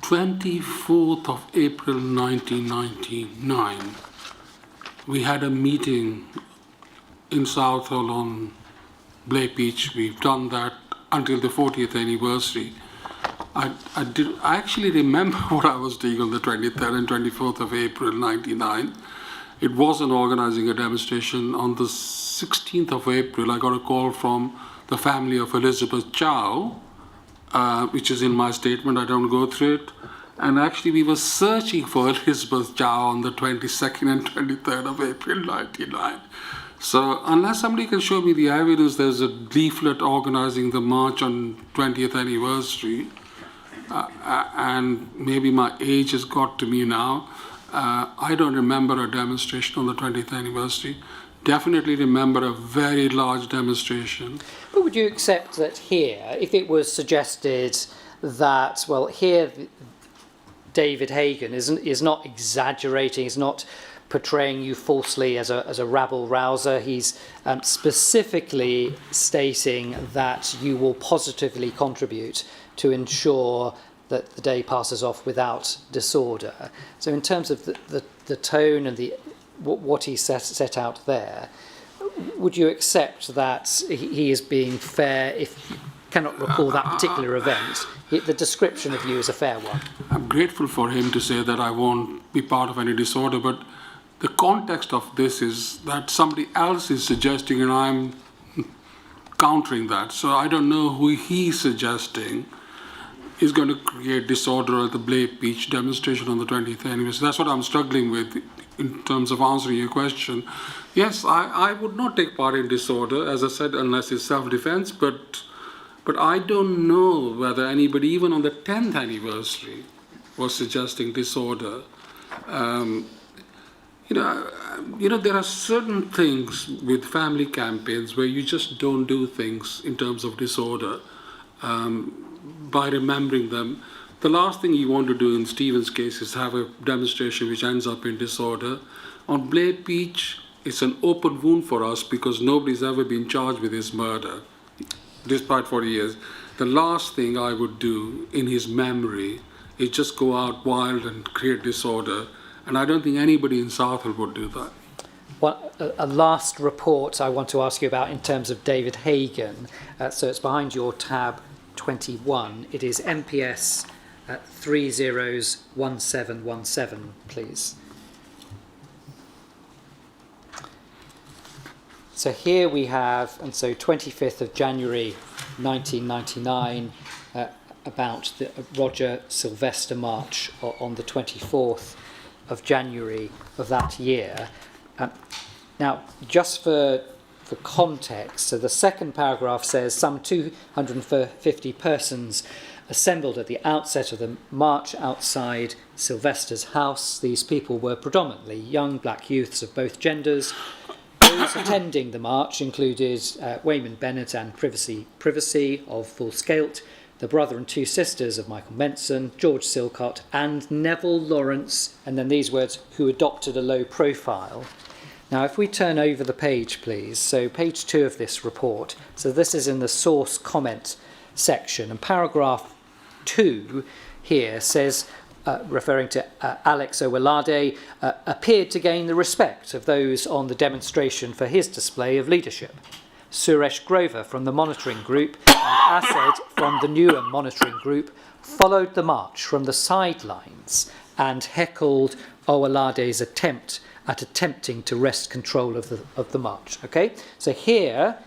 24th of April 1999, we had a meeting in Southall on Blair Peach. We've done that until the 40th anniversary. I actually remember what I was doing on the 23rd and 24th of April 1999. It wasn't organising a demonstration. On the 16th of April, I got a call from the family of Elizabeth Chow, which is in my statement. I don't go through it. And actually, we were searching for Elizabeth Chow on the 22nd and 23rd of April 1999. So unless somebody can show me the evidence, there's a leaflet organising the march on 20th anniversary, and maybe my age has got to me now. I don't remember a demonstration on the 20th anniversary. Definitely remember a very large demonstration.
But would you accept that here, if it was suggested that, well, here David Hagan is not exaggerating, is not portraying you falsely as a rabble-rouser. He's specifically stating that you will positively contribute to ensure that the day passes off without disorder. So in terms of the tone and what he set out there, would you accept that he is being fair if you cannot recall that particular event? The description of you is a fair one.
I'm grateful for him to say that I won't be part of any disorder, but the context of this is that somebody else is suggesting and I'm countering that. So I don't know who he's suggesting is going to create disorder at the Blake Beach demonstration on the 20th anniversary. So that's what I'm struggling with in terms of answering your question. Yes, I would not take part in disorder, as I said, unless it's self-defense, but I don't know whether anybody, even on the 10th anniversary, was suggesting disorder. There are certain things with family campaigns where you just don't do things in terms of disorder by remembering them. The last thing you want to do in Stephen's case is have a demonstration which ends up in disorder. On Blake Beach, it's an open wound for us because nobody's ever been charged with his murder, despite 40 years. The last thing I would do in his memory is just go out wild and create disorder. And I don't think anybody in Southall would do that.
Well, a last report I want to ask you about in terms of David Hagan. So it's behind your tab 21. It is MPS 301717, please. So here we have, and so 25th of January 1999, about the Roger Sylvester March on the 24th of January of that year. Now, just for context, so the second paragraph says some 250 persons assembled at the outset of the march outside Sylvester's house. These people were predominantly young black youths of both genders. Those attending the march included Wayman Bennett and Privacy of Full Scalt, the brother and two sisters of Michael Menson, George Silcott, and Neville Lawrence, and then these words, who adopted a low profile. Now, if we turn over the page, please, so page 2 of this report, so this is in the source comment section, and paragraph 2 here says, referring to Alex Owolade, appeared to gain the respect of those on the demonstration for his display of leadership. Suresh Grover from the monitoring group and Asad from the newer monitoring group followed the march from the sidelines and heckled Owolade's attempting to wrest control of the march. Okay, so here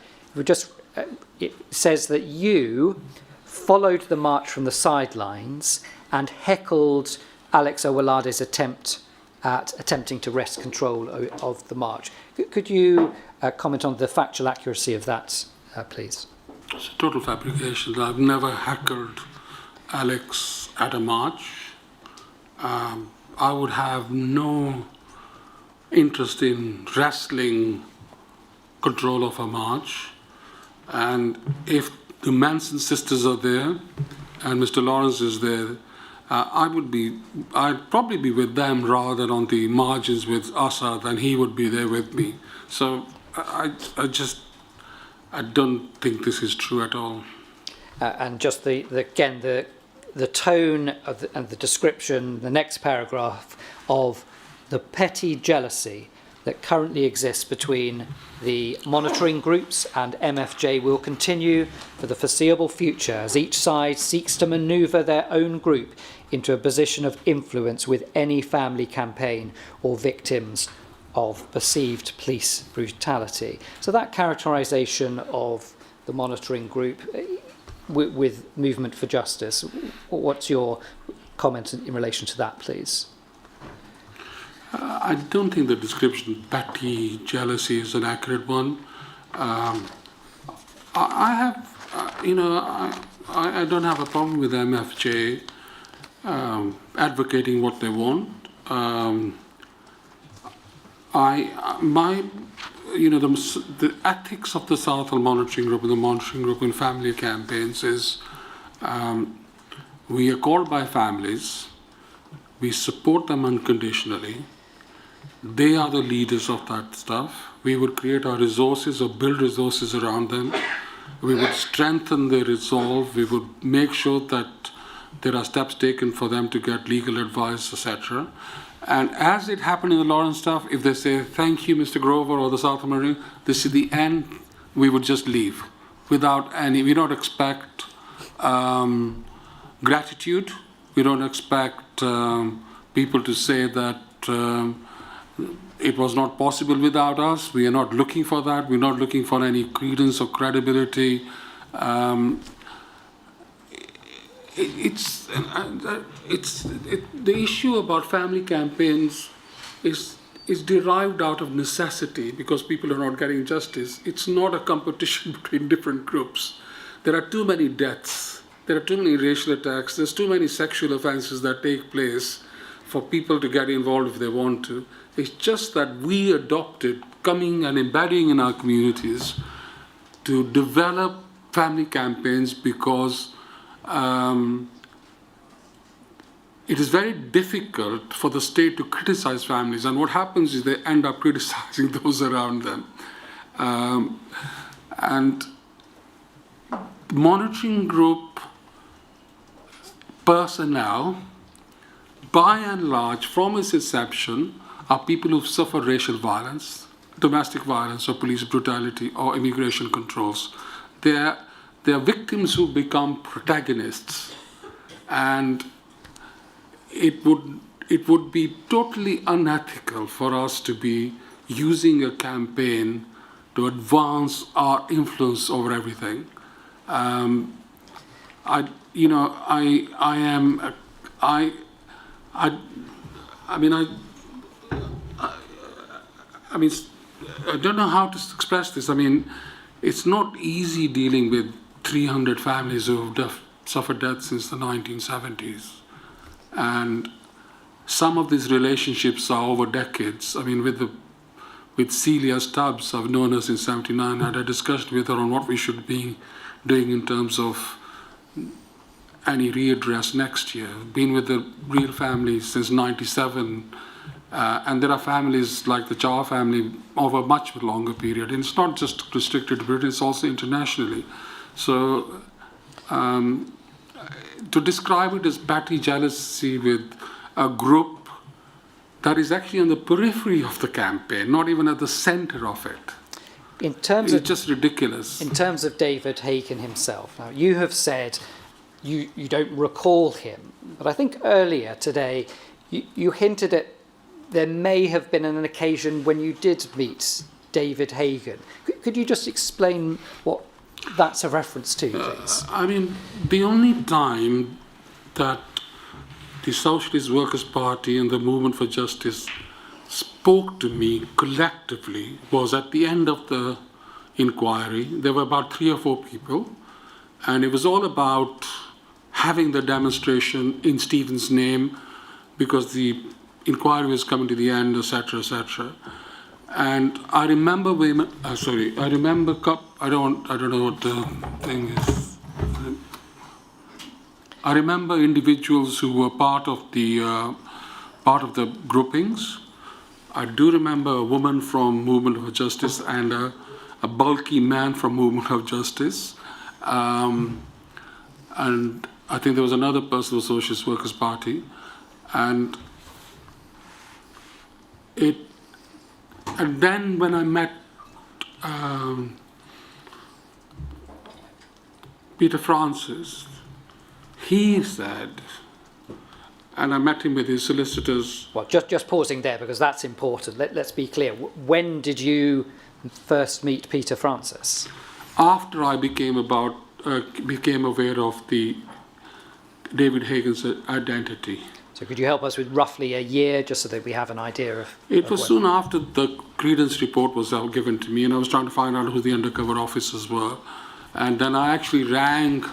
it says that you followed the march from the sidelines and heckled Alex Owolade's attempting to wrest control of the march. Could you comment on the factual accuracy of that, please?
It's a total fabrication. I've never heckled Alex at a march. I would have no interest in wrestling control of a march. And if the Manson sisters are there and Mr. Lawrence is there, I'd probably be with them rather than on the margins with Asad, and he would be there with me. So I don't think this is true at all.
And just the tone and the description, the next paragraph, of the petty jealousy that currently exists between the monitoring groups and MFJ will continue for the foreseeable future as each side seeks to manoeuvre their own group into a position of influence with any family campaign or victims of perceived police brutality. So that characterisation of the monitoring group with Movement for Justice, what's your comment in relation to that, please?
I don't think the description petty jealousy is an accurate one. I don't have a problem with MFJ advocating what they want. The ethics of the Southall Monitoring Group and the Monitoring Group in family campaigns is we are called by families We support them unconditionally. They are the leaders of that stuff. We would create our resources or build resources around them. We would strengthen their resolve. We would make sure that there are steps taken for them to get legal advice, etc. And as it happened in the Lawrence stuff, if they say, thank you, Mr. Grover, or the South American, this is the end, we would just leave without any, we don't expect gratitude. We don't expect people to say that it was not possible without us. We are not looking for that. We're not looking for any credence or credibility. The issue about family campaigns is derived out of necessity because people are not getting justice. It's not a competition between different groups. There are too many deaths. There are too many racial attacks. There's too many sexual offenses that take place for people to get involved if they want to. It's just that we adopted coming and embedding in our communities to develop family campaigns because it is very difficult for the state to criticize families, and what happens is they end up criticizing those around them. And monitoring group personnel, by and large, from its inception, are people who've suffered racial violence, domestic violence, or police brutality, or immigration controls. They're victims who become protagonists, and it would be totally unethical for us to be using a campaign to advance our influence over everything. I don't know how to express this. I mean, it's not easy dealing with 300 families who have suffered death since the 1970s. And some of these relationships are over decades. I mean, with Celia Stubbs, I've known her since '79. I had a discussion with her on what we should be doing in terms of any readdress next year. Been with the real family since '97. And there are families like the Char family over a much longer period. And it's not just restricted to Britain, it's also internationally. So to describe it as petty jealousy with a group that is actually on the periphery of the campaign, not even at the center of it, it's just ridiculous.
In terms of David Hagan himself, now you have said you don't recall him, but I think earlier today you hinted at there may have been an occasion when you did meet David Hagan. Could you just explain what that's a reference to, please?
I mean, the only time that the Socialist Workers' Party and the Movement for Justice spoke to me collectively was at the end of the inquiry. There were about 3 or 4 people, and it was all about having the demonstration in Stephen's name because the inquiry was coming to the end, etc., etc. And I remember women. I don't know what the thing is. I remember individuals who were part of the groupings. I do remember a woman from Movement for Justice and a bulky man from Movement of Justice, and I think there was another person from the Socialist Workers' Party, and then when I met Peter Francis, he said, and I met him with his solicitors.
Well, just pausing there because that's important. Let's be clear. When did you first meet Peter Francis?
After I became aware of the David Hagan's identity.
So could you help us with roughly a year, just so that we have an idea of...
It was soon after the credence report was given to me, and I was trying to find out who the undercover officers were. And then I actually rang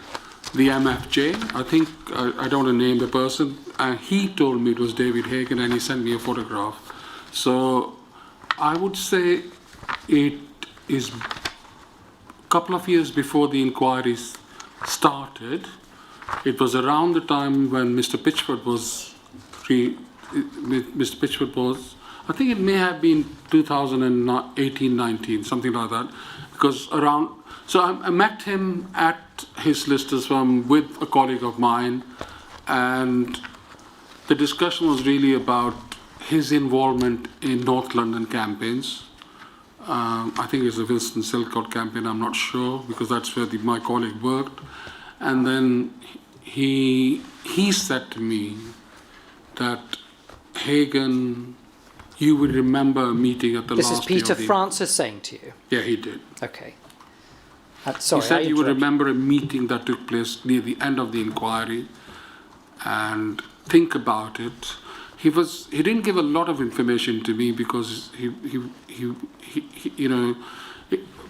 the MFJ. I think, I don't want to name the person, and he told me it was David Hagan, and he sent me a photograph. So I would say it is a couple of years before the inquiries started. It was around the time when Mr. Pitchford was Mr. Pitchford was, I think it may have been 2018-19, something like that, because I met him at his solicitor's firm with a colleague of mine, and the discussion was really about his involvement in North London campaigns. I think it's the Winston Silcott campaign, I'm not sure, because that's where my colleague worked. And then he said to me that, Hagan, you would remember a meeting at the
This
last
is Peter
day of the...
Francis saying to you?
Yeah, he did.
Okay. Sorry,
he said you would remember a meeting that took place near the end of the inquiry and think about it. He didn't give a lot of information to me because he you know,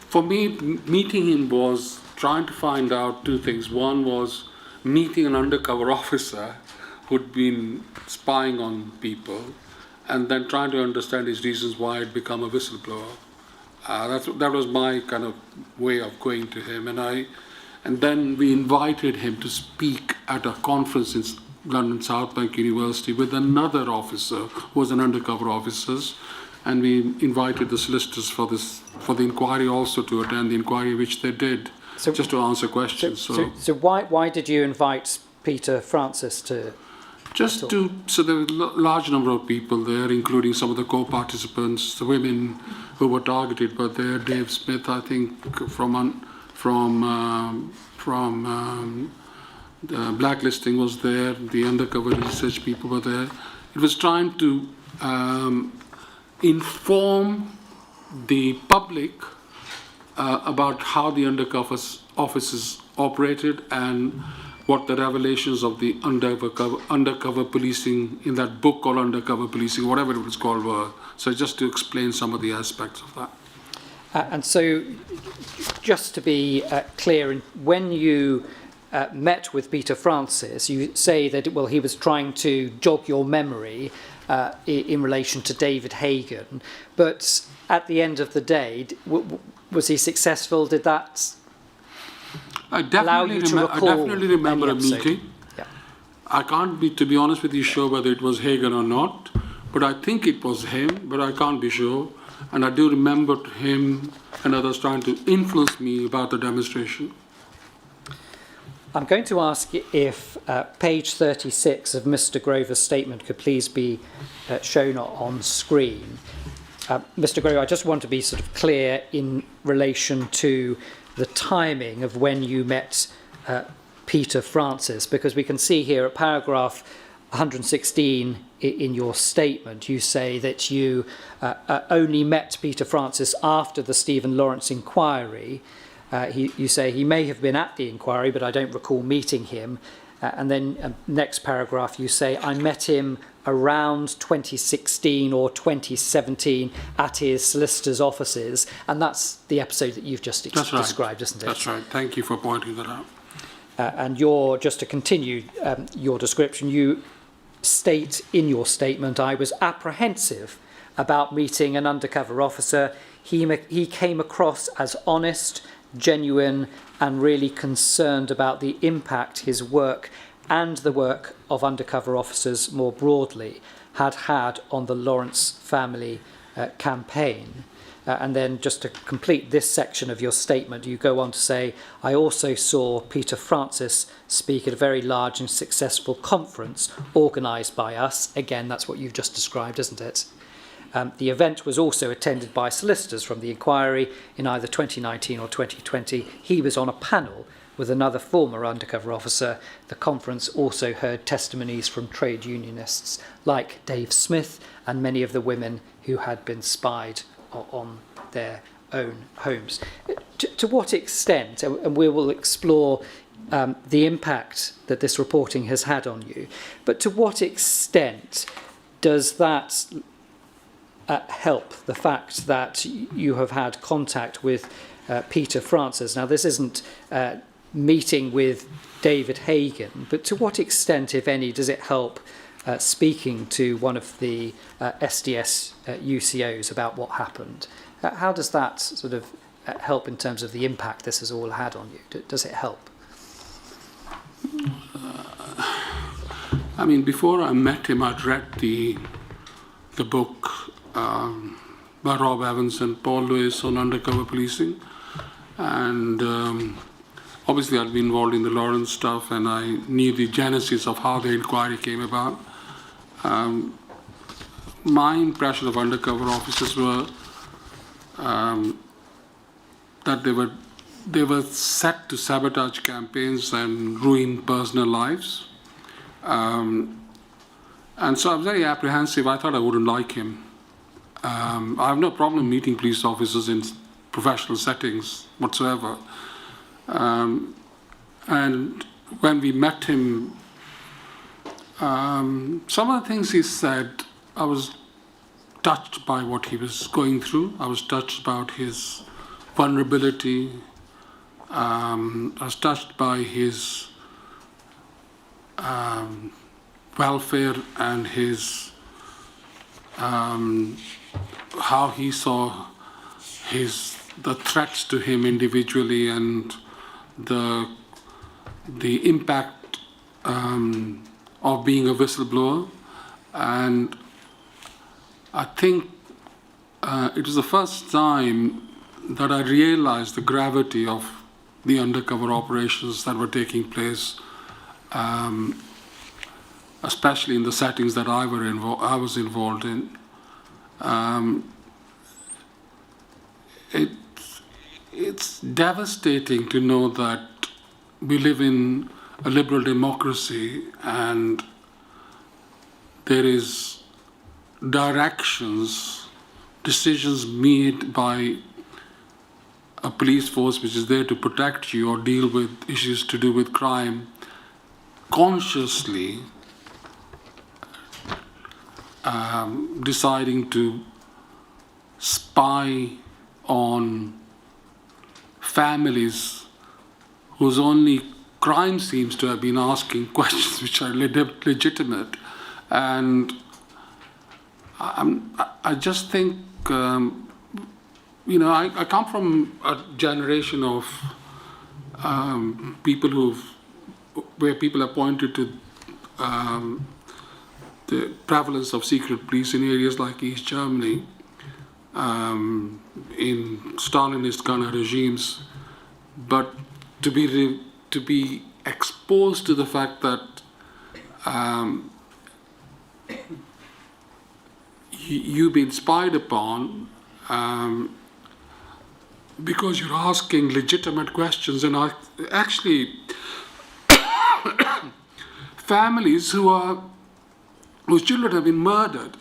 for me, meeting him was trying to find out two things. One was meeting an undercover officer who'd been spying on people, and then trying to understand his reasons why he'd become a whistleblower. That was my kind of way of going to him, and then we invited him to speak at a conference in London South Bank University with another officer who was an undercover officer, and we invited the solicitors for the inquiry also to attend the inquiry, which they did, just to answer questions.
So why did you invite Peter Francis to? So
there were a large number of people there, including some of the co-participants, the women who were targeted were there. Dave Smith, I think, from the blacklisting was there. The undercover research people were there. It was trying to inform the public about how the undercover offices operated and what the revelations of the undercover policing in that book called Undercover Policing, whatever it was called, were. So just to explain some of the aspects of that.
And so, just to be clear, when you met with Peter Francis, you say that he was trying to jog your memory in relation to David Hagan, but at the end of the day, was he successful? Did that allow you to recall?
I definitely remember a meeting.
Yeah.
I can't be, to be honest with you, sure whether it was Hagan or not, but I think it was him, but I can't be sure. And I do remember him and others trying to influence me about the demonstration.
I'm going to ask if page 36 of Mr. Grover's statement could please be shown on screen. Mr. Grover, I just want to be sort of clear in relation to the timing of when you met Peter Francis, because we can see here at paragraph 116 in your statement, you say that you only met Peter Francis after the Stephen Lawrence inquiry. You say he may have been at the inquiry, but I don't recall meeting him. And then next paragraph, you say, I met him around 2016 or 2017 at his solicitor's offices. And that's the episode that you've just described, isn't it?
That's right. Thank you for pointing that out.
And just to continue your description, you state in your statement, I was apprehensive about meeting an undercover officer. He came across as honest, genuine, and really concerned about the impact his work and the work of undercover officers more broadly had on the Lawrence family campaign. And then just to complete this section of your statement, you go on to say, I also saw Peter Francis speak at a very large and successful conference organised by us. Again, that's what you've just described, isn't it? The event was also attended by solicitors from the inquiry in either 2019 or 2020. He was on a panel with another former undercover officer. The conference also heard testimonies from trade unionists like Dave Smith and many of the women who had been spied on their own homes. To what extent, and we will explore the impact that this reporting has had on you, but to what extent does that help the fact that you have had contact with Peter Francis? Now, this isn't meeting with David Hagan, but to what extent, if any, does it help speaking to one of the SDS UCOs about what happened? How does that sort of help in terms of the impact this has all had on you? Does it help?
I mean, before I met him, I'd read the book by Rob Evans and Paul Lewis on undercover policing. And obviously I'd been involved in the Lawrence stuff, and I knew the genesis of how the inquiry came about. My impression of undercover officers were that they were set to sabotage campaigns and ruin personal lives. And so I was very apprehensive. I thought I wouldn't like him. I have no problem meeting police officers in professional settings whatsoever. And when we met him, some of the things he said, I was touched by what he was going through. I was touched about his vulnerability. I was touched by his welfare and his how he saw the threats to him individually and the impact of being a whistleblower. And I think it was the first time that I realized the gravity of the undercover operations that were taking place, especially in the settings that I was involved in. It's devastating to know that we live in a liberal democracy and there is decisions made by a police force which is there to protect you or deal with issues to do with crime, consciously deciding to spy on families whose only crime seems to have been asking questions which are legitimate. And I just think, I come from a generation of people where people have pointed to the prevalence of secret police in areas like East Germany, in Stalinist kind of regimes, but to be exposed to the fact that you've been spied upon because you're asking legitimate questions, and actually families whose children have been murdered,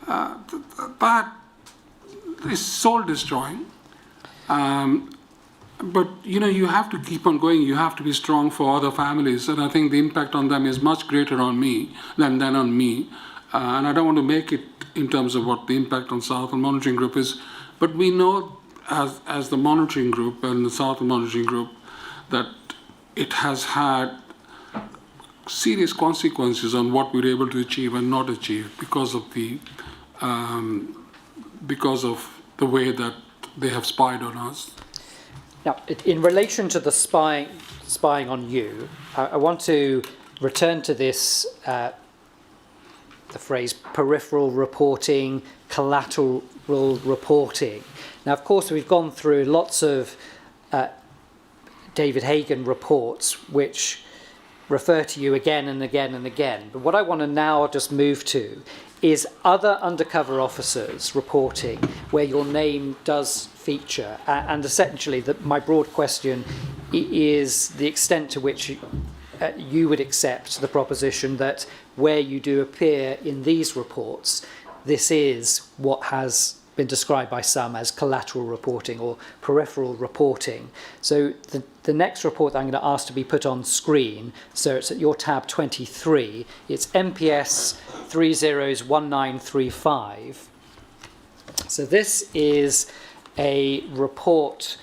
that is soul destroying. But you have to keep on going. You have to be strong for other families, and I think the impact on them is much greater on me than on me. And I don't want to make it in terms of what the impact on Southern Monitoring Group is, but we know as the monitoring group and the Southern Monitoring Group that it has had serious consequences on what we're able to achieve and not achieve because of the way that they have spied on us.
Now, in relation to the spying on you, I want to return to this, the phrase peripheral reporting, collateral reporting. Now, of course, we've gone through lots of David Hagan reports which refer to you again and again and again. But what I want to now just move to is other undercover officers reporting where your name does feature. And essentially, my broad question is the extent to which you would accept the proposition that where you do appear in these reports, this is what has been described by some as collateral reporting or peripheral reporting. So the next report that I'm going to ask to be put on screen, so it's at your tab 23, it's MPS 301935. So this is a report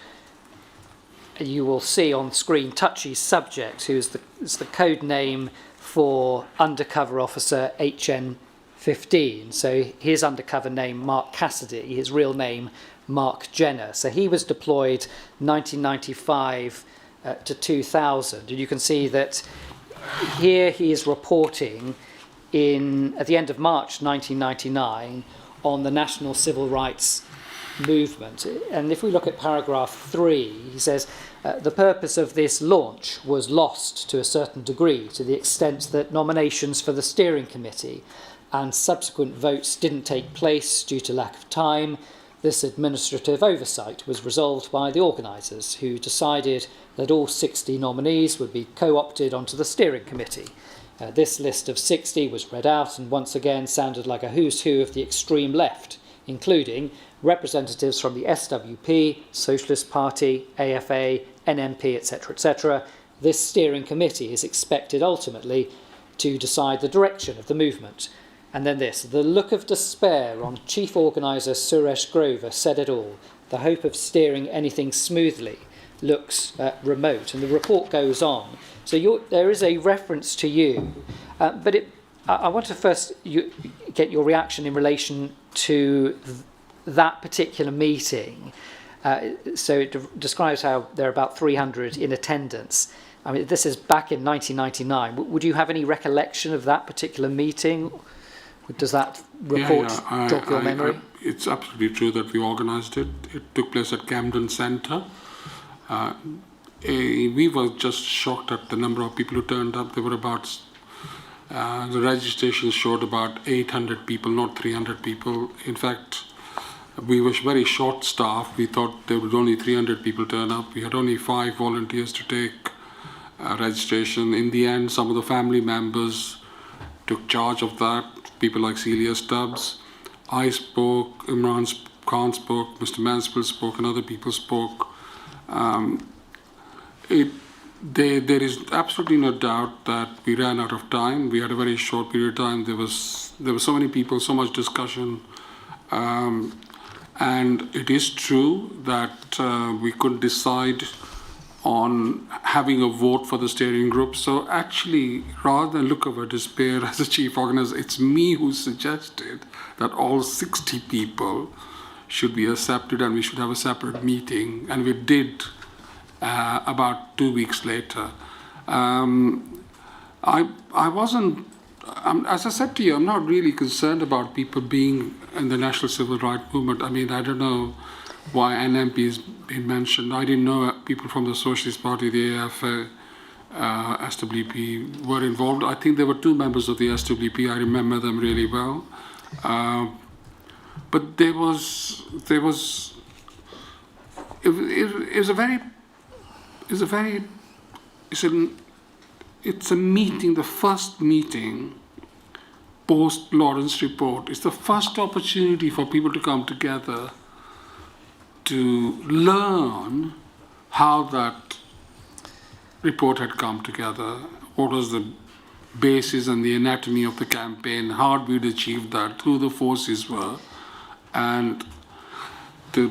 you will see on screen, Touchy's subject, who is the code name for undercover officer HN15. So his undercover name, Mark Cassidy, his real name, Mark Jenner. So he was deployed 1995 to 2000. And you can see that here he is reporting at the end of March 1999 on the national civil rights movement. And if we look at paragraph 3, he says, the purpose of this launch was lost to a certain degree, to the extent that nominations for the steering committee and subsequent votes didn't take place due to lack of time. This administrative oversight was resolved by the organisers, who decided that all 60 nominees would be co-opted onto the steering committee. This list of 60 was read out and once again sounded like a who's who of the extreme left, including representatives from the SWP, Socialist Party, AFA, NMP, etc., etc. This steering committee is expected ultimately to decide the direction of the movement. And then this, the look of despair on chief organiser Suresh Grover said it all. The hope of steering anything smoothly looks remote. And the report goes on. So there is a reference to you, but I want to first get your reaction in relation to that particular meeting. So it describes how there are about 300 in attendance. I mean, this is back in 1999. Would you have any recollection of that particular meeting? Does that report jog your memory?
It's absolutely true that we organised it. It took place at Camden Centre. We were just shocked at the number of people who turned up. There were about, the registration showed about 800 people, not 300 people. In fact, we were very short staffed. We thought there would only 300 people turn up. We had only 5 volunteers to take registration. In the end, some of the family members took charge of that. People like Celia Stubbs. I spoke, Imran Khan spoke, Mr. Mansfield spoke, and other people spoke. There is absolutely no doubt that we ran out of time. We had a very short period of time. There were so many people, so much discussion. And it is true that we couldn't decide on having a vote for the steering group. So actually, rather than look over despair as a chief organizer, it's me who suggested that all 60 people should be accepted and we should have a separate meeting. And we did about 2 weeks later. I wasn't, as I said to you, I'm not really concerned about people being in the national civil rights movement. I mean, I don't know why NMP is being mentioned. I didn't know people from the Socialist Party, the AFA, SWP were involved. I think there were 2 members of the SWP. I remember them really well. But it's a meeting, the first meeting post Lawrence report. It's the first opportunity for people to come together to learn how that report had come together, what was the basis and the anatomy of the campaign, how we'd achieved that, who the forces were. And the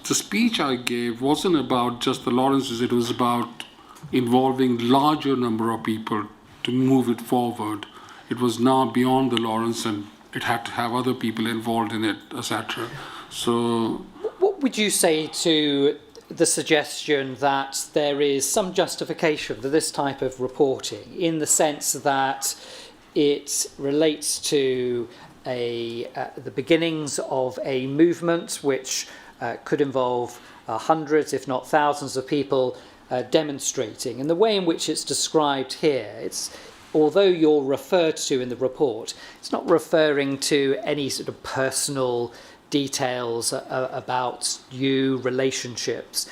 speech I gave wasn't about just the Lawrences, it was about involving larger number of people to move it forward. It was now beyond the Lawrence and it had to have other people involved in it, etc. So,
what would you say to the suggestion that there is some justification for this type of reporting in the sense that it relates to the beginnings of a movement which could involve hundreds, if not thousands of people demonstrating? And the way in which it's described here, although you're referred to in the report, it's not referring to any sort of personal details about you, relationships.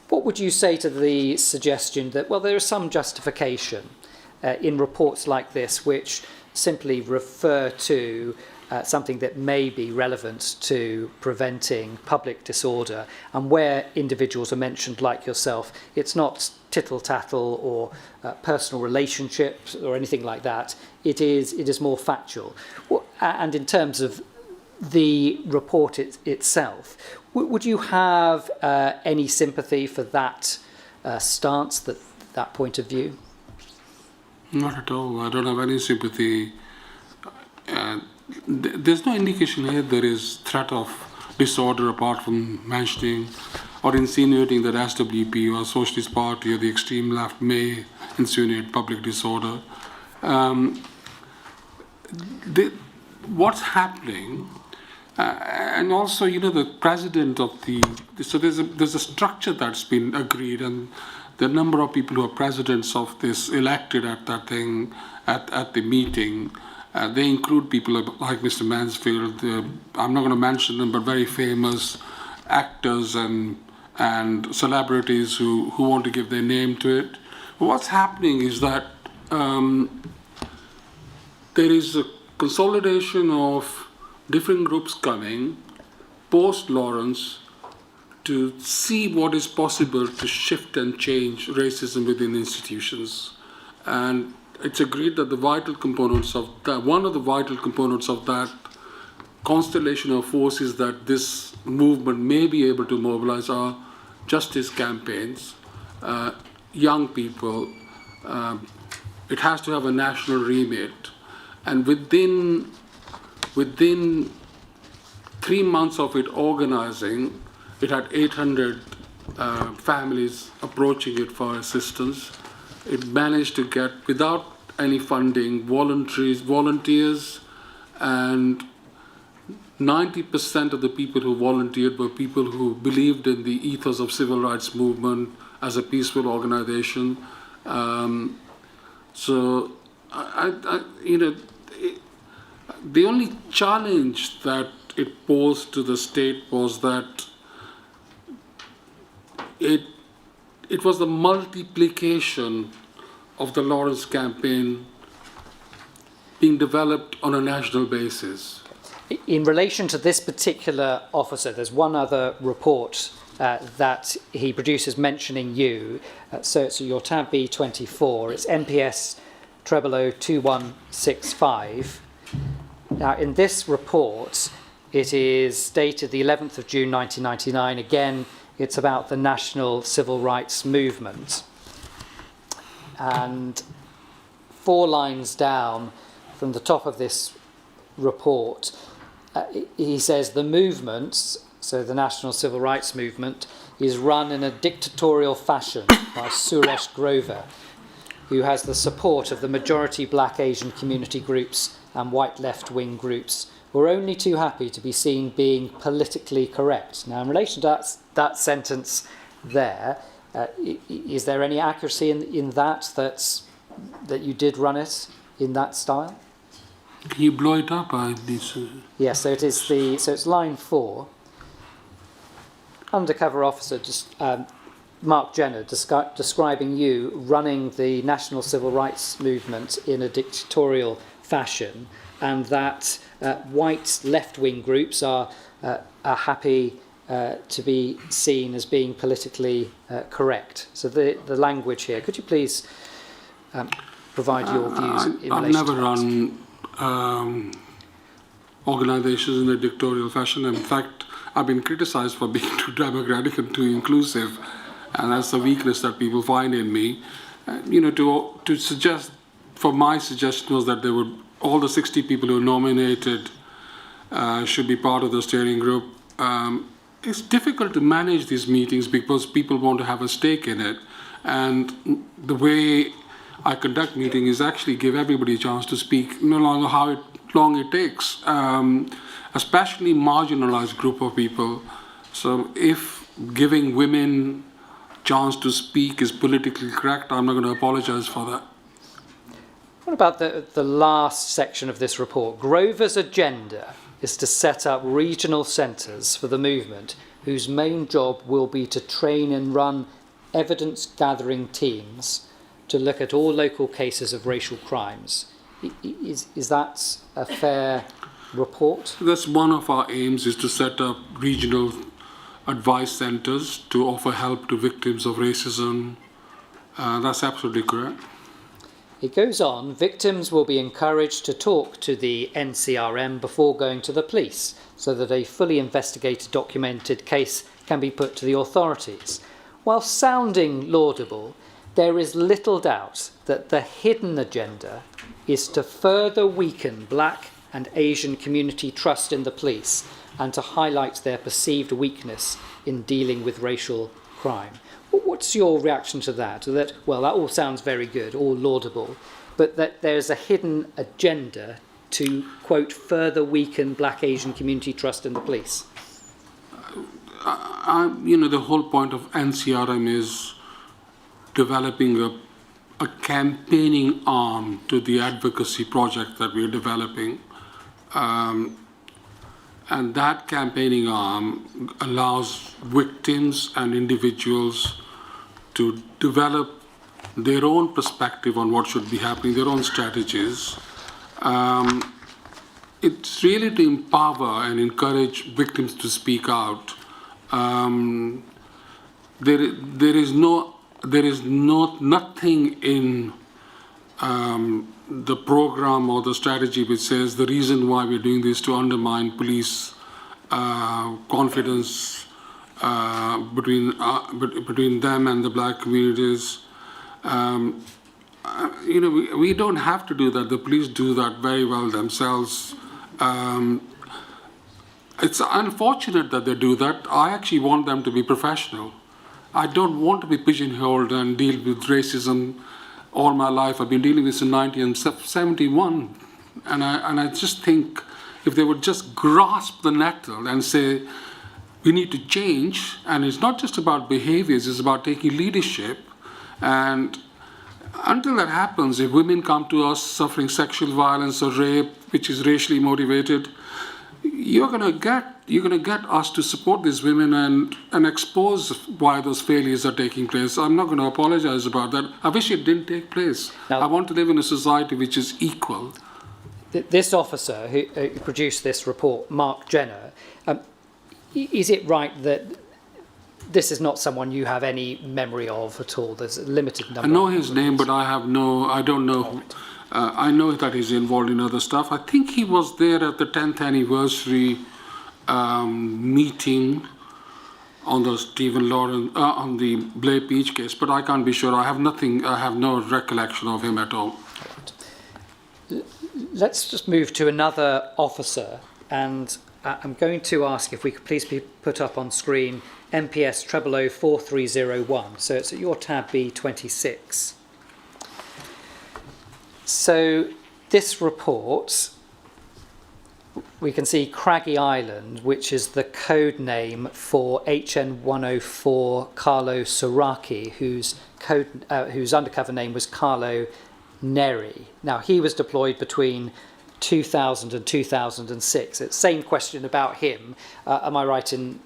What would you say to the suggestion that, well, there is some justification in reports like this which simply refer to something that may be relevant to preventing public disorder, and where individuals are mentioned like yourself, it's not tittle-tattle or personal relationships or anything like that. It is more factual. And in terms of the report itself, would you have any sympathy for that stance, that point of view?
Not at all. I don't have any sympathy. There's no indication here there is threat of disorder apart from mentioning or insinuating that SWP or Socialist Party or the extreme left may insinuate public disorder. What's happening, and also, the president of so there's a structure that's been agreed, and the number of people who are presidents of this elected at that thing, at the meeting, they include people like Mr. Mansfield, I'm not going to mention them, but very famous actors and celebrities who want to give their name to it. What's happening is that there is a consolidation of different groups coming post-Lawrence to see what is possible to shift and change racism within institutions. And it's agreed that one of the vital components of that constellation of forces that this movement may be able to mobilize are justice campaigns, young people. It has to have a national remit. And within 3 months of it organizing, it had 800 families approaching it for assistance. It managed to get, without any funding, volunteers, and 90% of the people who volunteered were people who believed in the ethos of civil rights movement as a peaceful organization. So, the only challenge that it posed to the state was that it was the multiplication of the Lawrence campaign being developed on a national basis.
In relation to this particular officer, there's one other report that he produces mentioning you. So it's your tab B24. It's NPS 002165. Now, in this report, it is dated the 11th of June 1999. Again, it's about the national civil rights movement. And 4 lines down from the top of this report, he says the movement, so the national civil rights movement, is run in a dictatorial fashion by Suresh Grover, who has the support of the majority black Asian community groups and white left-wing groups, who are only too happy to be seen being politically correct. Now, in relation to that sentence there, is there any accuracy in that you did run it in that style?
Can you blow it up?
Yes, so it's line 4. Undercover officer, Mark Jenner, describing you running the national civil rights movement in a dictatorial fashion, and that white left-wing groups are happy to be seen as being politically correct. So the language here, could you please provide your views in relation
I've never
to that?
run organizations in a dictatorial fashion. In fact, I've been criticized for being too democratic and too inclusive, and that's the weakness that people find in me. To suggest, for my suggestion was that all the 60 people who are nominated should be part of the steering group. It's difficult to manage these meetings because people want to have a stake in it, and the way I conduct meetings is actually give everybody a chance to speak, no longer how long it takes, especially marginalized group of people. So if giving women chance to speak is politically correct, I'm not going to apologize for that.
What about the last section of this report? Grover's agenda is to set up regional centres for the movement whose main job will be to train and run evidence-gathering teams to look at all local cases of racial crimes. Is that a fair report?
That's one of our aims, is to set up regional advice centres to offer help to victims of racism. That's absolutely correct.
It goes on, victims will be encouraged to talk to the NCRM before going to the police so that a fully investigated, documented case can be put to the authorities. While sounding laudable, there is little doubt that the hidden agenda is to further weaken black and Asian community trust in the police, and to highlight their perceived weakness in dealing with racial crime. What's your reaction to that? That, well, that all sounds very good, all laudable, but that there's a hidden agenda to, quote, further weaken black Asian community trust in the police?
The whole point of NCRM is developing a campaigning arm to the advocacy project that we're developing. And that campaigning arm allows victims and individuals to develop their own perspective on what should be happening, their own strategies. It's really to empower and encourage victims to speak out. There is nothing in the program or the strategy which says the reason why we're doing this to undermine police confidence between them and the black communities. We don't have to do that. The police do that very well themselves. It's unfortunate that they do that. I actually want them to be professional. I don't want to be pigeonholed and deal with racism all my life. I've been dealing with this in 1971. And I just think if they would just grasp the nettle and say, we need to change, and it's not just about behaviors, it's about taking leadership. And until that happens, if women come to us suffering sexual violence or rape, which is racially motivated, you're going to get us to support these women and expose why those failures are taking place. I'm not going to apologize about that. I wish it didn't take place. Now, I want to live in a society which is equal.
This officer who produced this report, Mark Jenner, is it right that this is not someone you have any memory of at all? There's a limited number.
I know his name, but I don't know. I know that he's involved in other stuff. I think he was there at the 10th anniversary meeting on the Stephen Lawrence, on the Blair Peach case, but I can't be sure. I have no recollection of him at all.
Let's just move to another officer, and I'm going to ask if we could please be put up on screen MPS 004301. So it's at your tab B26. So this report, we can see Craggy Island, which is the code name for HN 104 Carlo Soraki, whose undercover name was Carlo Neri. Now, he was deployed between 2000 and 2006. It's the same question about him. Am I right in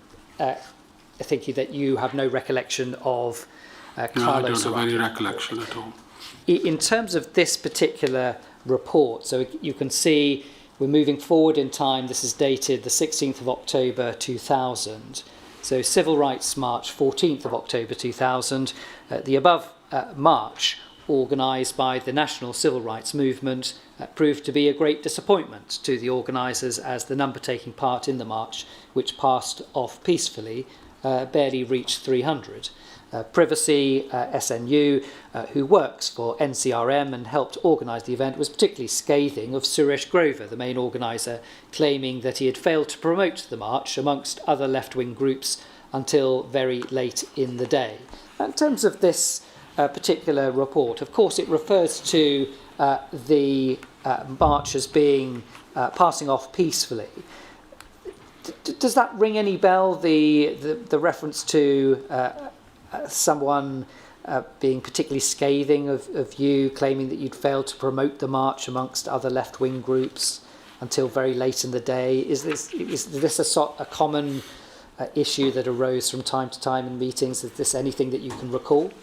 thinking that you have no recollection of Carlo Soraki?
No, I don't have any recollection at all.
In terms of this particular report, so you can see we're moving forward in time. This is dated the 16th of October 2000. So Civil Rights March, 14th of October 2000. The above march, organised by the National Civil Rights Movement, proved to be a great disappointment to the organisers, as the number taking part in the march, which passed off peacefully, barely reached 300. Privacy, SNU, who works for NCRM and helped organise the event, was particularly scathing of Suresh Grover, the main organiser, claiming that he had failed to promote the march amongst other left-wing groups until very late in the day. In terms of this particular report, of course it refers to the march as being passing off peacefully. Does that ring any bell, the reference to someone being particularly scathing of you, claiming that you'd failed to promote the march amongst other left-wing groups until very late in the day? Is this a common issue that arose from time to time in meetings? Is this anything that you can recall?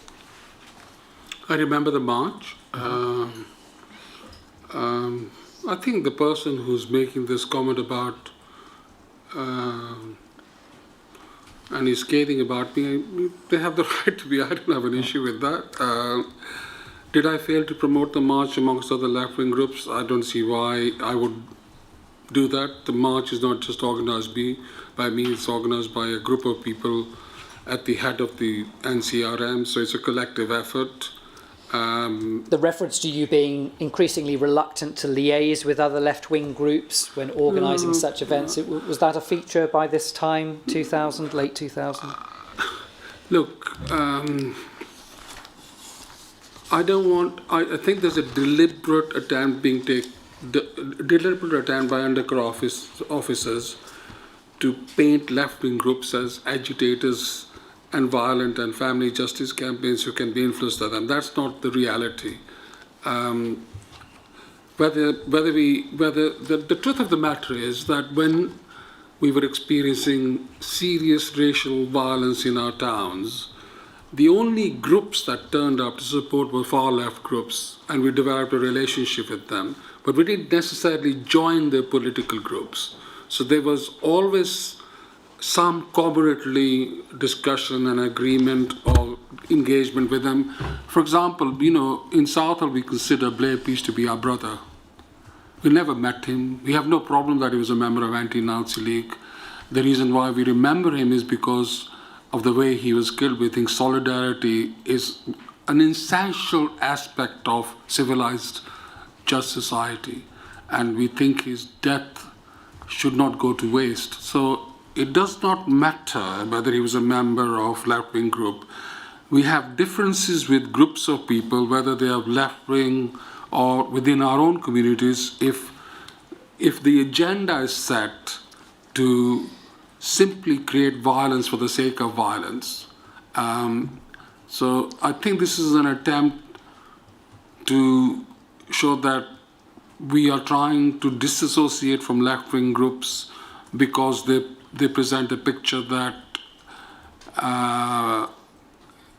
I remember the march. I think the person who's making this comment about and he's scathing about me, they have the right to be. I don't have an issue with that. Did I fail to promote the march amongst other left-wing groups? I don't see why I would do that. The march is not just organised by me, it's organised by a group of people at the head of the NCRM, so it's a collective effort.
The reference to you being increasingly reluctant to liaise with other left-wing groups when organising such events, was that a feature by this time, 2000, late 2000?
Look, I think there's a deliberate attempt by undercover officers to paint left-wing groups as agitators and violent and family justice campaigns who can be influenced by them. That's not the reality. The truth of the matter is that when we were experiencing serious racial violence in our towns, the only groups that turned up to support were far left groups, and we developed a relationship with them. But we didn't necessarily join their political groups. So there was always some covertly discussion and agreement or engagement with them. For example, in Southall we consider Blair Peace to be our brother. We never met him. We have no problem that he was a member of Anti-Nazi League. The reason why we remember him is because of the way he was killed. We think solidarity is an essential aspect of civilized, just society. And we think his death should not go to waste. So it does not matter whether he was a member of left-wing group. We have differences with groups of people, whether they are left-wing or within our own communities, if the agenda is set to simply create violence for the sake of violence. So I think this is an attempt to show that we are trying to disassociate from left-wing groups because they present a picture that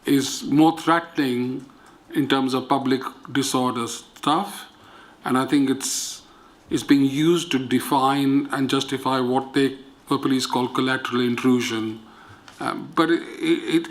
is more threatening in terms of public disorder stuff. And I think it's being used to define and justify what police call collateral intrusion. But it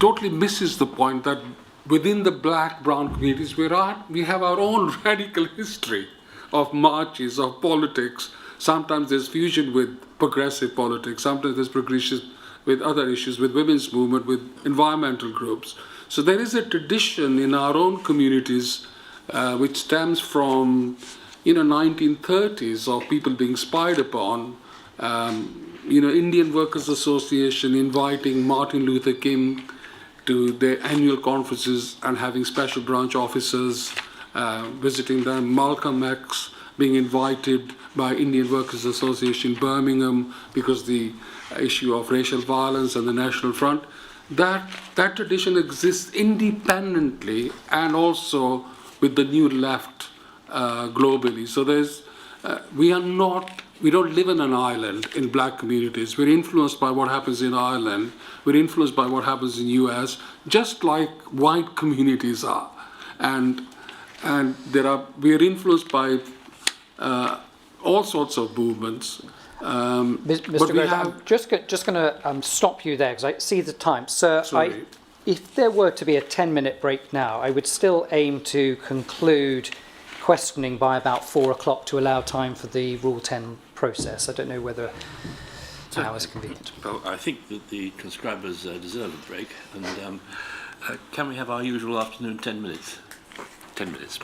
totally misses the point that within the black-brown communities, we have our own radical history of marches, of politics. Sometimes there's fusion with progressive politics. Sometimes there's progression with other issues, with women's movement, with environmental groups. So there is a tradition in our own communities which stems from 1930s of people being spied upon. Indian Workers Association inviting Martin Luther King to their annual conferences and having special branch officers visiting them. Malcolm X being invited by Indian Workers Association Birmingham because the issue of racial violence and the National Front. That tradition exists independently and also with the new left globally. So we don't live in an island in black communities. We're influenced by what happens in Ireland. We're influenced by what happens in US, just like white communities are. And we're influenced by all sorts of movements.
Mr. Grover, I'm just going to stop you there because I see the time. Sir, if there were to be a 10-minute break now, I would still aim to conclude questioning by about 4 o'clock to allow time for the Rule 10 process. I don't know whether now is convenient.
Well, I think that the conscribers deserve a break. And can we have our usual afternoon 10 minutes? 10 minutes.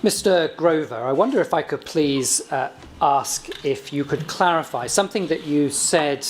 Mr. Grover, I wonder if I could please ask if you could clarify something that you said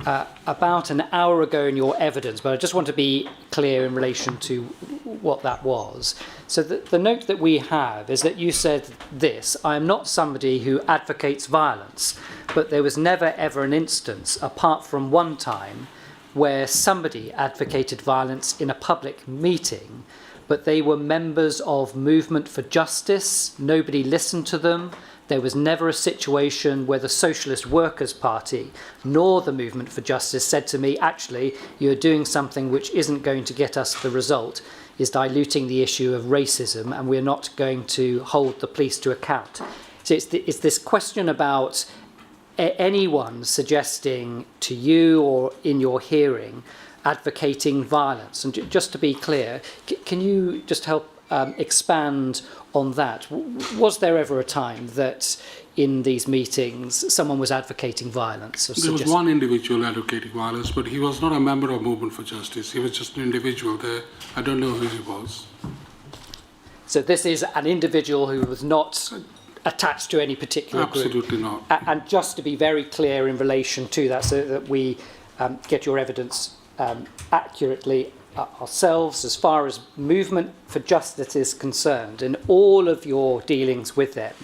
about an hour ago in your evidence, but I just want to be clear in relation to what that was. So the note that we have is that you said this: I am not somebody who advocates violence, but there was never ever an instance, apart from one time, where somebody advocated violence in a public meeting, but they were members of Movement for Justice, nobody listened to them. There was never a situation where the Socialist Workers' Party nor the Movement for Justice said to me, actually, you're doing something which isn't going to get us the result, is diluting the issue of racism, and we're not going to hold the police to account. So it's this question about anyone suggesting to you or in your hearing advocating violence. And just to be clear, can you just help expand on that? Was there ever a time that in these meetings someone was advocating violence?
There was one individual advocating violence, but he was not a member of Movement for Justice. He was just an individual there. I don't know who he was.
So this is an individual who was not attached to any particular group?
Absolutely not.
And just to be very clear in relation to that, so that we get your evidence accurately ourselves, as far as Movement for Justice is concerned, in all of your dealings with them,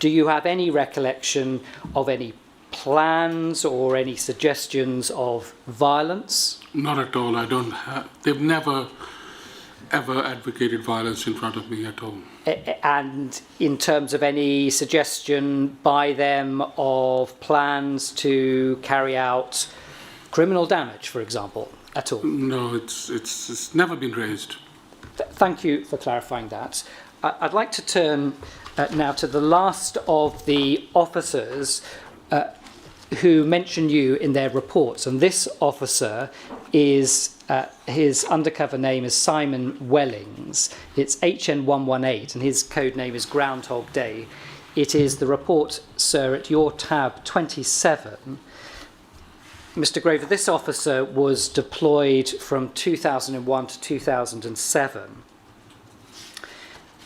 do you have any recollection of any plans or any suggestions of violence?
Not at all. I don't have. They've never ever advocated violence in front of me at all.
And in terms of any suggestion by them of plans to carry out criminal damage, for example, at all?
No, it's never been raised.
Thank you for clarifying that. I'd like to turn now to the last of the officers who mention you in their reports. And this officer is, his undercover name is Simon Wellings. It's HN118 and his code name is Groundhog Day. It is the report, sir, at your tab 27. Mr. Grover, this officer was deployed from 2001 to 2007.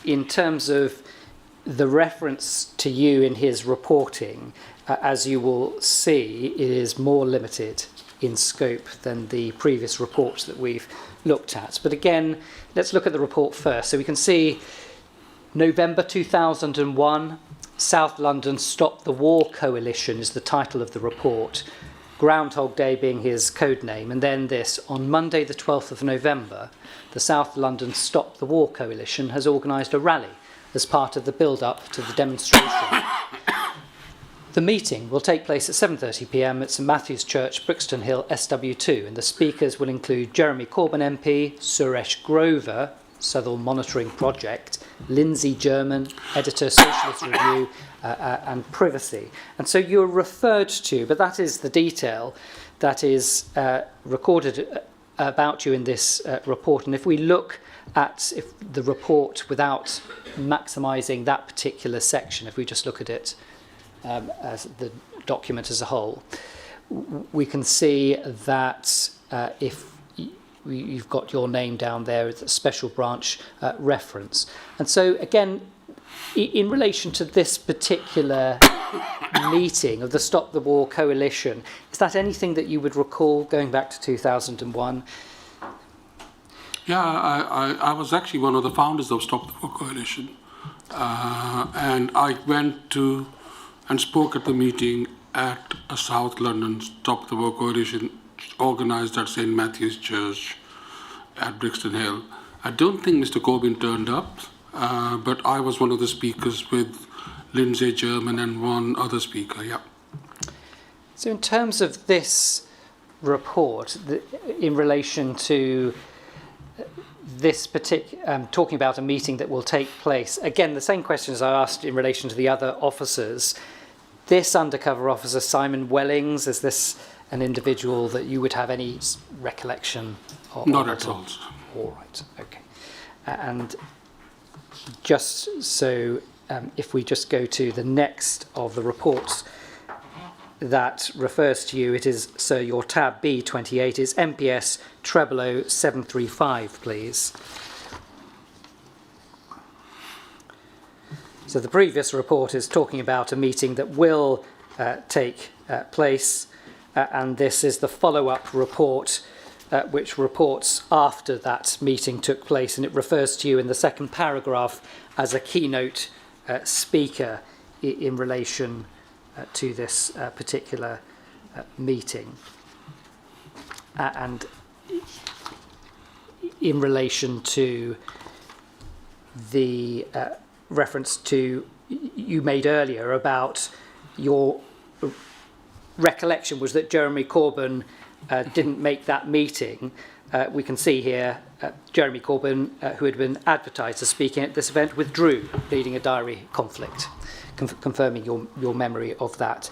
In terms of the reference to you in his reporting, as you will see, it is more limited in scope than the previous reports that we've looked at. But again, let's look at the report first. So we can see November 2001, South London Stop the War Coalition is the title of the report, Groundhog Day being his code name, and then this: on Monday the 12th of November, the South London Stop the War Coalition has organised a rally as part of the build-up to the demonstration. The meeting will take place at 7:30 p.m. at St Matthew's Church, Brixton Hill, SW2, and the speakers will include Jeremy Corbyn MP, Suresh Grover, Southall Monitoring Project, Lindsay German, Editor Socialist Review, and Privacy. And so you're referred to, but that is the detail that is recorded about you in this report. And if we look at the report without maximising that particular section, if we just look at it as the document as a whole, we can see that if you've got your name down there as a special branch reference. And so again, in relation to this particular meeting of the Stop the War Coalition, is that anything that you would recall going back to 2001?
Yeah, I was actually one of the founders of Stop the War Coalition. And I went to and spoke at the meeting at a South London Stop the War Coalition organised at St Matthew's Church at Brixton Hill. I don't think Mr Corbyn turned up, but I was one of the speakers with Lindsay German and one other speaker, yeah.
So in terms of this report, in relation to this particular, talking about a meeting that will take place, again, the same questions I asked in relation to the other officers. This undercover officer, Simon Wellings, is this an individual that you would have any recollection of?
Not at all.
All right, okay. And just so, if we just go to the next of the reports that refers to you, it is, so your tab B28 is MPS 000735, please. So the previous report is talking about a meeting that will take place, and this is the follow-up report which reports after that meeting took place, and it refers to you in the second paragraph as a keynote speaker in relation to this particular meeting. And in relation to the reference to you made earlier about your recollection was that Jeremy Corbyn didn't make that meeting. We can see here Jeremy Corbyn, who had been advertised as speaking at this event, withdrew, leading a diary conflict, confirming your memory of that.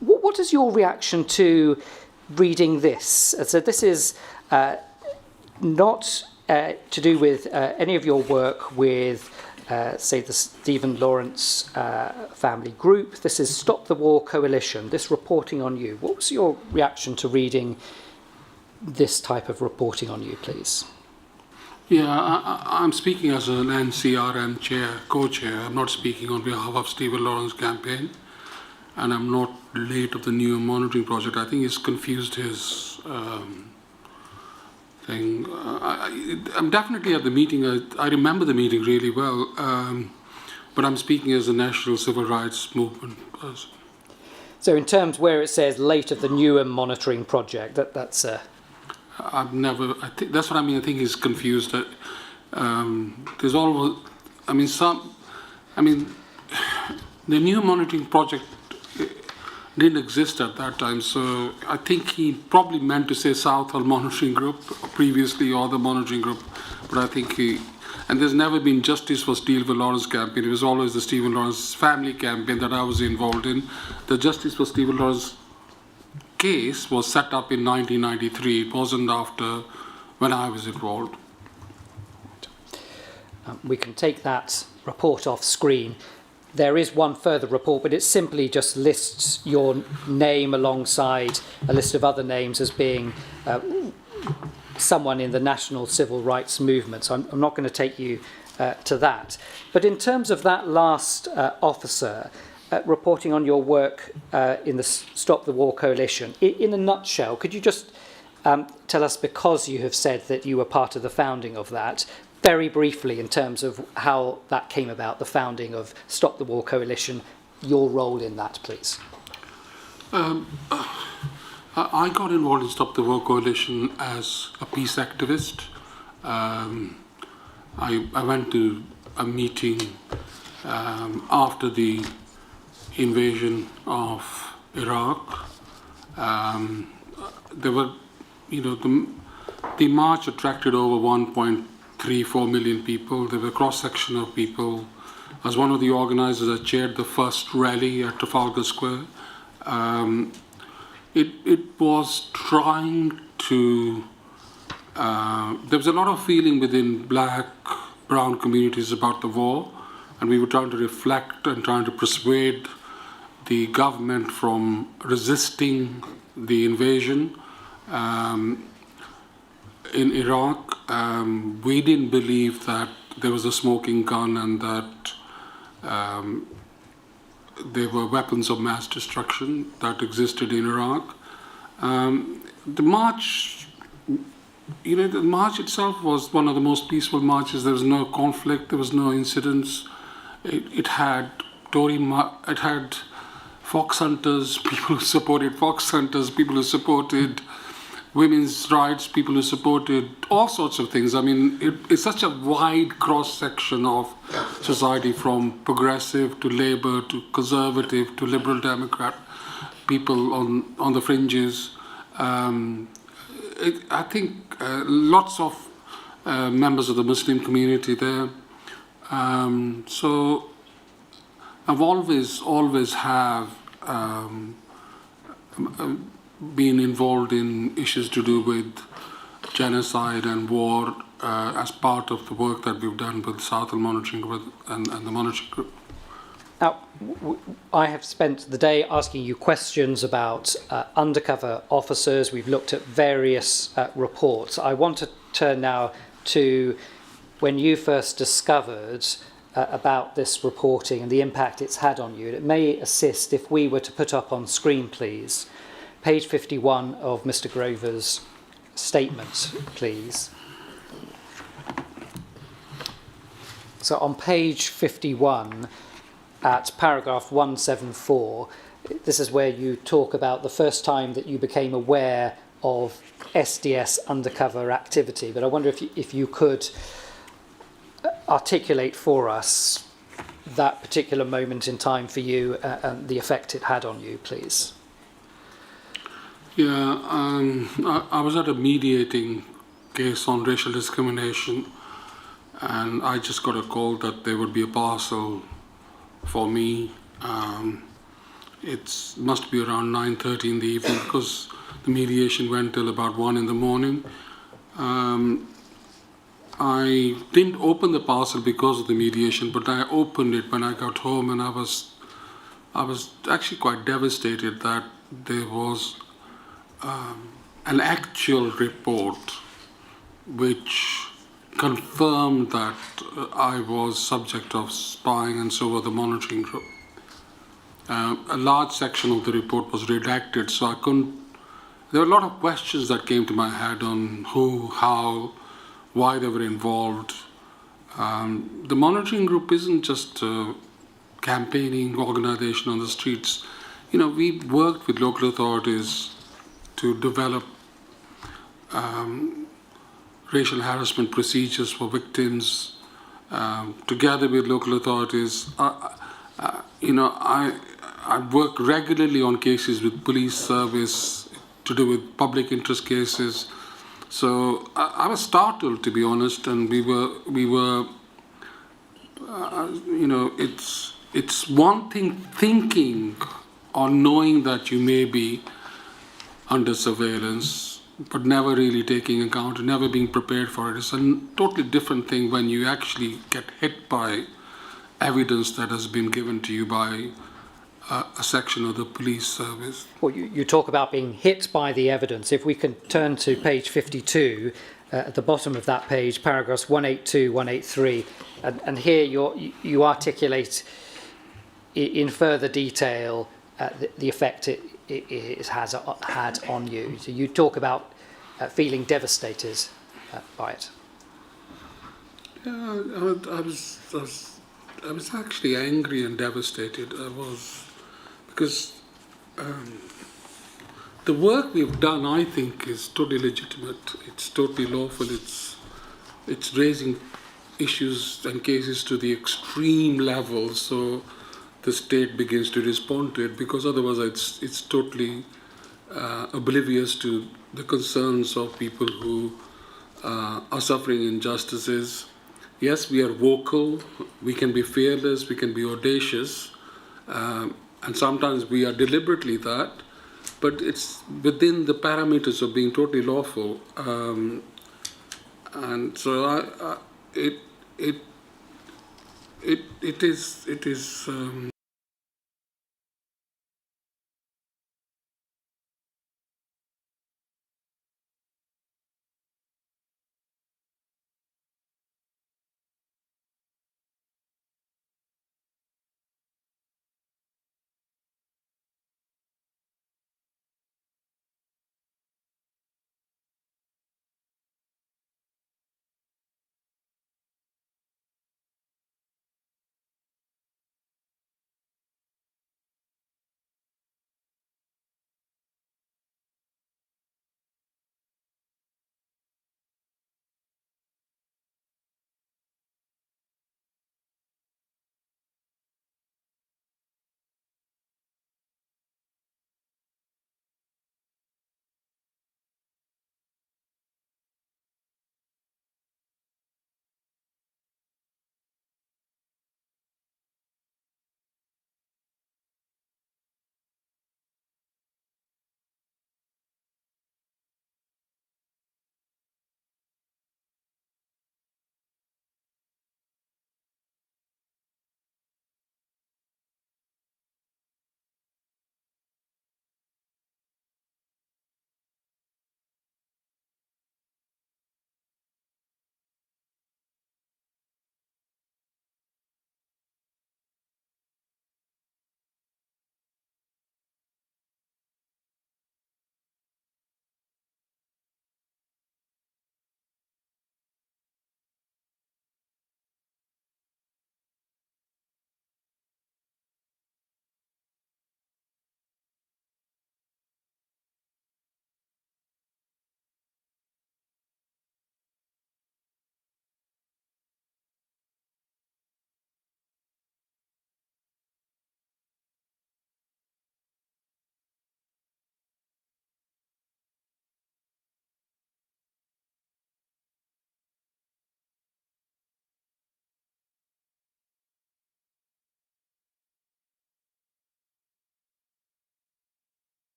What is your reaction to reading this? So this is not to do with any of your work with, say, the Stephen Lawrence family group. This is Stop the War Coalition, this reporting on you. What was your reaction to reading this type of reporting on you, please?
Yeah, I'm speaking as an NCRM chair, co-chair. I'm not speaking on behalf of Stephen Lawrence campaign, and I'm not late of the new monitoring project. I think he's confused his thing. I'm definitely at the meeting. I remember the meeting really well, but I'm speaking as a national civil rights movement person.
So in terms where it says late of the Newham monitoring project, that's
I've never. I think that's what I mean. I think he's confused. There's always. The new monitoring project didn't exist at that time, so I think he probably meant to say Southall Monitoring Group previously, or the monitoring group. But I think and there's never been Justice for Stephen Lawrence campaign. It was always the Stephen Lawrence family campaign that I was involved in. The Justice for Stephen Lawrence case was set up in 1993. It wasn't after when I was involved.
We can take that report off screen. There is one further report, but it simply just lists your name alongside a list of other names as being someone in the national civil rights movement. So I'm not going to take you to that. But in terms of that last officer, reporting on your work in the Stop the War Coalition, in a nutshell, could you just tell us, because you have said that you were part of the founding of that, very briefly in terms of how that came about, the founding of Stop the War Coalition, your role in that, please?
I got involved in Stop the War Coalition as a peace activist. I went to a meeting after the invasion of Iraq. There were, the march attracted over 1.34 million people. There were a cross-section of people. As one of the organizers, I chaired the first rally at Trafalgar Square. It was trying to... there was a lot of feeling within black, brown communities about the war, and we were trying to reflect and trying to persuade the government from resisting the invasion. In Iraq, we didn't believe that there was a smoking gun and that there were weapons of mass destruction that existed in Iraq. The march, the march itself was one of the most peaceful marches. There was no conflict, there was no incidents. It had it had fox hunters, people who supported fox hunters, people who supported women's rights, people who supported all sorts of things. I mean, it's such a wide cross-section of society, from progressive to Labour to conservative to Liberal Democrat, people on the fringes. I think lots of members of the Muslim community there. So I've always have been involved in issues to do with genocide and war as part of the work that we've done with Southall Monitoring Group and the Monitoring Group.
Now, I have spent the day asking you questions about undercover officers. We've looked at various reports. I want to turn now to when you first discovered about this reporting and the impact it's had on you. It may assist if we were to put up on screen, please, page 51 of Mr. Grover's statement, please. So on page 51, at paragraph 174, this is where you talk about the first time that you became aware of SDS undercover activity. But I wonder if you could articulate for us that particular moment in time for you and the effect it had on you, please.
Yeah, I was at a mediating case on racial discrimination, and I just got a call that there would be a parcel for me. It must be around 9:30 in the evening because the mediation went till about 1 in the morning. I didn't open the parcel because of the mediation, but I opened it when I got home, and I was actually quite devastated that there was an actual report which confirmed that I was subject of spying, and so were the monitoring group. A large section of the report was redacted, so I couldn't. There were a lot of questions that came to my head on who, how, why they were involved. The monitoring group isn't just a campaigning organization on the streets. You know, we worked with local authorities to develop racial harassment procedures for victims, together with local authorities. I work regularly on cases with police service to do with public interest cases. So I was startled, to be honest, and we were, it's one thing thinking or knowing that you may be under surveillance, but never really taking account, never being prepared for it. It's a totally different thing when you actually get hit by evidence that has been given to you by a section of the police service.
Well, you talk about being hit by the evidence. If we can turn to page 52, at the bottom of that page, paragraphs 182, 183, and here you articulate in further detail the effect it has had on you. So you talk about feeling devastated by it.
Yeah, I was actually angry and devastated. I was, because the work we've done, I think, is totally legitimate. It's totally lawful. It's raising issues and cases to the extreme level, so the state begins to respond to it, because otherwise it's totally oblivious to the concerns of people who are suffering injustices. Yes, we are vocal, we can be fearless, we can be audacious, and sometimes we are deliberately that, but it's within the parameters of being totally lawful. And so it is.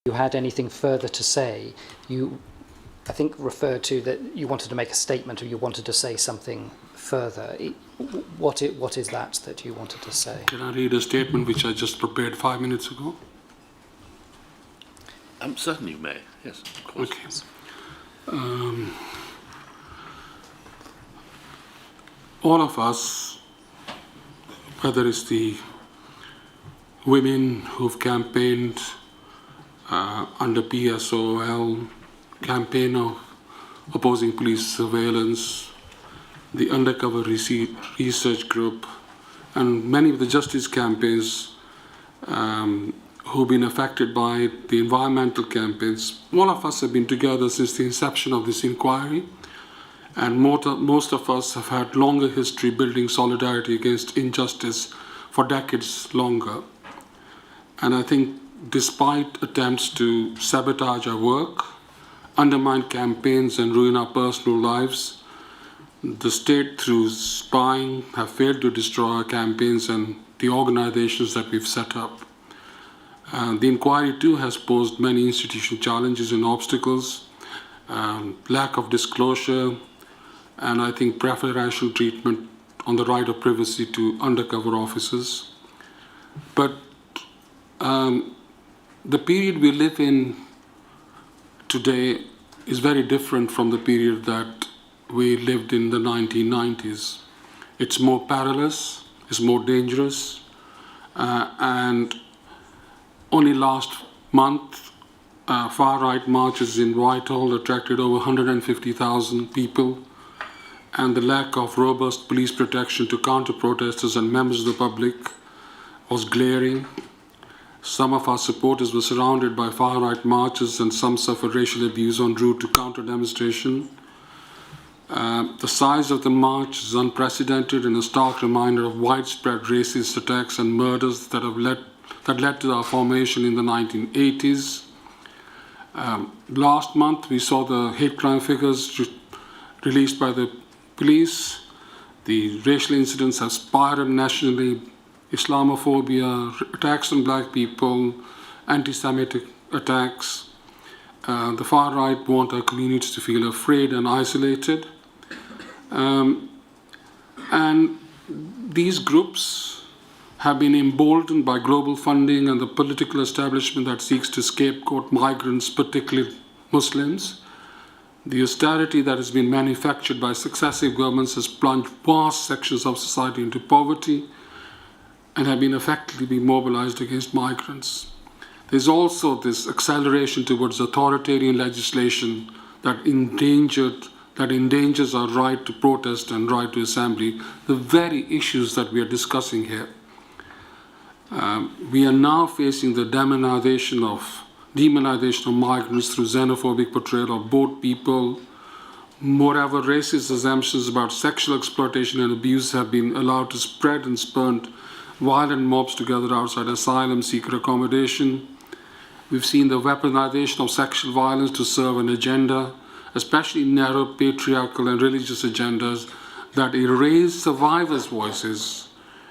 you had anything further to say. You, I think, referred to that you wanted to make a statement or you wanted to say something further. What is that you wanted to say?
Can I read a statement which I just prepared 5 minutes ago?
Certainly you may, yes, of course.
Okay. All of us, whether it's the women who've campaigned under PSOL, campaign of opposing police surveillance, the undercover research group, and many of the justice campaigns who've been affected by the environmental campaigns. All of us have been together since the inception of this inquiry, and most of us have had longer history building solidarity against injustice for decades longer. And I think despite attempts to sabotage our work, undermine campaigns and ruin our personal lives, the state through spying have failed to destroy our campaigns and the organizations that we've set up. The inquiry too has posed many institutional challenges and obstacles, lack of disclosure, and I think preferential treatment on the right of privacy to undercover officers. But the period we live in today is very different from the period that we lived in the 1990s. It's more perilous, it's more dangerous, and only last month, far-right marches in Whitehall attracted over 150,000 people, and the lack of robust police protection to counter protesters and members of the public was glaring. Some of our supporters were surrounded by far-right marchers, and some suffered racial abuse en route to counter-demonstration. The size of the march is unprecedented and a stark reminder of widespread racist attacks and murders that led to our formation in the 1980s. Last month, we saw the hate crime figures released by the police. The racial incidents have spiraled nationally. Islamophobia, attacks on black people, anti-Semitic attacks. The far right want our communities to feel afraid and isolated. And these groups have been emboldened by global funding and the political establishment that seeks to scapegoat migrants, particularly Muslims. The austerity that has been manufactured by successive governments has plunged vast sections of society into poverty and have been effectively mobilized against migrants. There's also this acceleration towards authoritarian legislation that endangers our right to protest and right to assembly, the very issues that we are discussing here. We are now facing the demonization of migrants through xenophobic portrayal of both people. Moreover, racist assumptions about sexual exploitation and abuse have been allowed to spread and spurn violent mobs together outside asylum seeker accommodation. We've seen the weaponization of sexual violence to serve an agenda, especially narrow patriarchal and religious agendas that erase survivors' voices.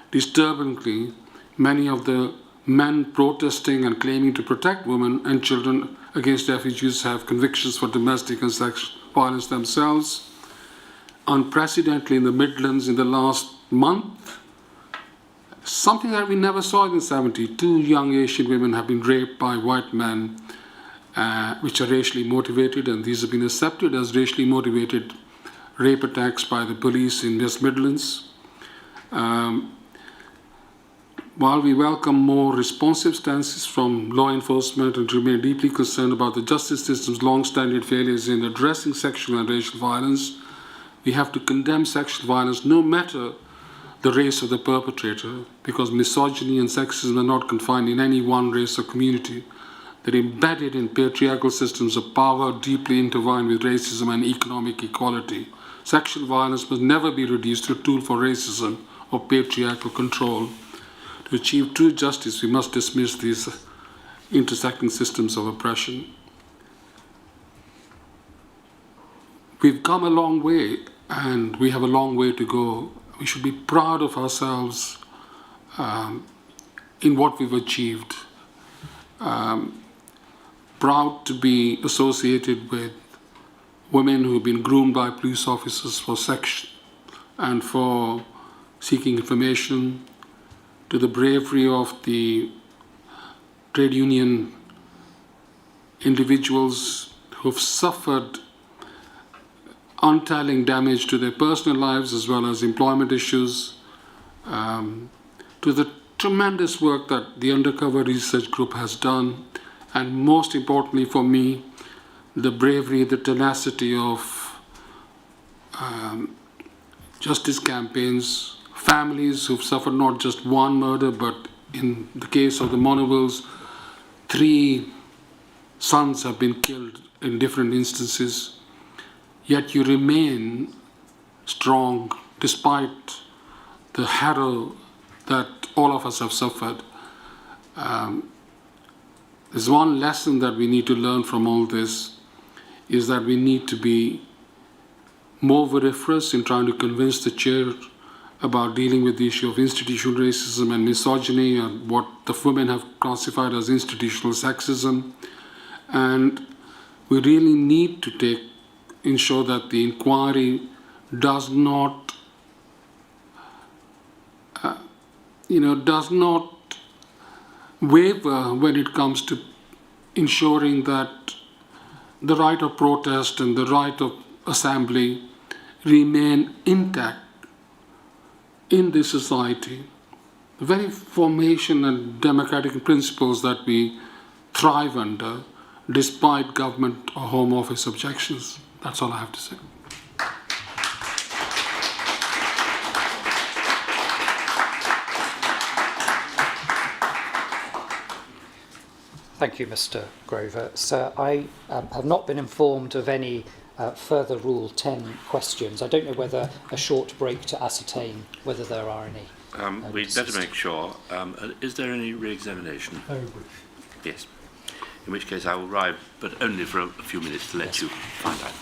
Disturbingly, many of the men protesting and claiming to protect women and children against refugees have convictions for domestic and sexual violence themselves. Unprecedentedly in the Midlands in the last month, something that we never saw in the 70s, 2 young Asian women have been raped by white men, which are racially motivated, and these have been accepted as racially motivated rape attacks by the police in West Midlands. While we welcome more responsive stances from law enforcement and remain deeply concerned about the justice system's long-standing failures in addressing sexual and racial violence, we have to condemn sexual violence no matter the race of the perpetrator, because misogyny and sexism are not confined in any one race or community. They're embedded in patriarchal systems of power, deeply intertwined with racism and economic equality. Sexual violence must never be reduced to a tool for racism or patriarchal control. To achieve true justice, we must dismiss these intersecting systems of oppression. We've come a long way, and we have a long way to go. We should be proud of ourselves in what we've achieved. proud to be associated with women who've been groomed by police officers for sex and for seeking information, to the bravery of the trade union individuals who've suffered untelling damage to their personal lives as well as employment issues, to the tremendous work that the Undercover Research Group has done, and most importantly for me, the bravery, the tenacity of justice campaigns, families who've suffered not just one murder, but in the case of the Monovilles, 3 sons have been killed in different instances, yet you remain strong despite the horror that all of us have suffered. There's one lesson that we need to learn from all this, is that we need to be more vociferous in trying to convince the chair about dealing with the issue of institutional racism and misogyny and what the women have classified as institutional sexism. And we really need to ensure that the inquiry does not waver when it comes to ensuring that the right of protest and the right of assembly remain intact in this society. The very formation and democratic principles that we thrive under, despite government or Home Office objections. That's all I have to say.
Thank you, Mr. Grover. Sir, I have not been informed of any further Rule 10 questions. I don't know whether a short break to ascertain whether there are any.
We'd better make sure. Is there any re-examination? Yes. In which case I will arrive, but only for a few minutes to let you find out.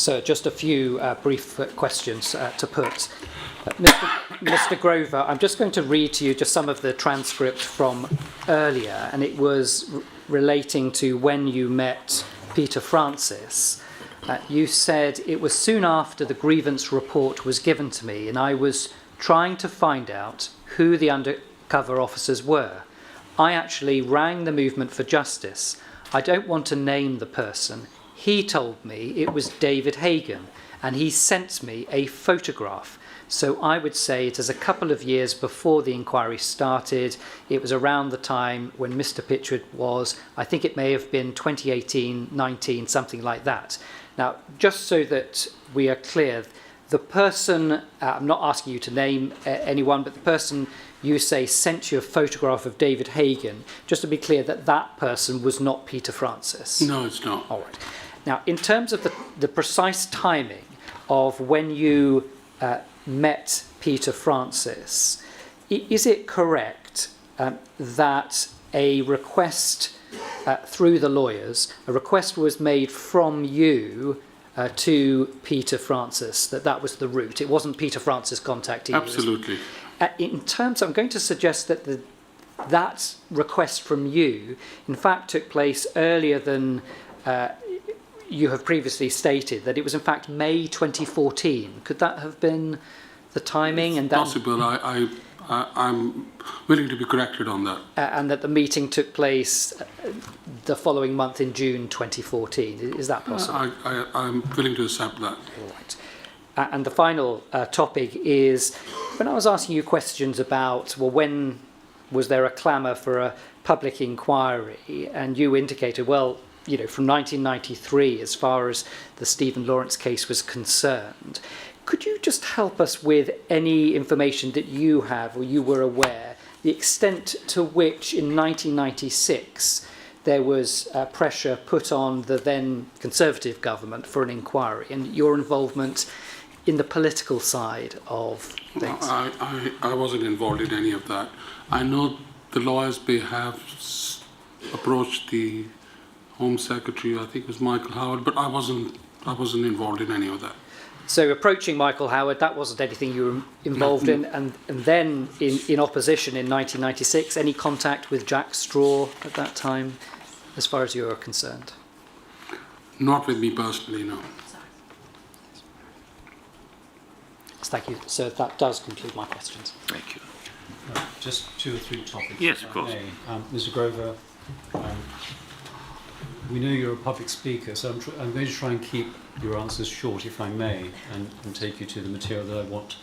So just a few brief questions to put. Mr. Grover, I'm just going to read to you just some of the transcript from earlier, and it was relating to when you met Peter Francis. You said, "It was soon after the grievance report was given to me, and I was trying to find out who the undercover officers were. I actually rang the Movement for Justice. I don't want to name the person. He told me it was David Hagan, and he sent me a photograph. So I would say it is a couple of years before the inquiry started. It was around the time when Mr. Pitchford was, I think it may have been 2018, 19, something like that." Now, just so that we are clear, the person, I'm not asking you to name anyone, but the person you say sent you a photograph of David Hagan, just to be clear that that person was not Peter Francis.
No, it's not.
All right. Now, in terms of the precise timing of when you met Peter Francis, is it correct that a request through the lawyers, a request was made from you to Peter Francis, that was the route? It wasn't Peter Francis contacting you?
Absolutely.
In terms, I'm going to suggest that that request from you, in fact, took place earlier than you have previously stated, that it was in fact May 2014. Could that have been the timing?
It's possible. I'm willing to be corrected on that.
And that the meeting took place the following month in June 2014. Is that possible?
I'm willing to accept that.
All right. And the final topic is, when I was asking you questions about, well, when was there a clamour for a public inquiry, and you indicated, well, you know, from 1993, as far as the Stephen Lawrence case was concerned. Could you just help us with any information that you have or you were aware, the extent to which in 1996 there was pressure put on the then Conservative government for an inquiry, and your involvement in the political side of things?
I wasn't involved in any of that. I know the lawyers may have approached the Home Secretary, I think it was Michael Howard, but I wasn't involved in any of that.
So approaching Michael Howard, that wasn't anything you were involved in, and then in opposition in 1996, any contact with Jack Straw at that time, as far as you are concerned?
Not with me personally, no.
Thank you. So that does conclude my questions.
Thank you.
Just 2 or 3 topics.
Yes, of course.
Mr. Grover, we know you're a public speaker, so I'm going to try and keep your answers short, if I may, and take you to the material that I want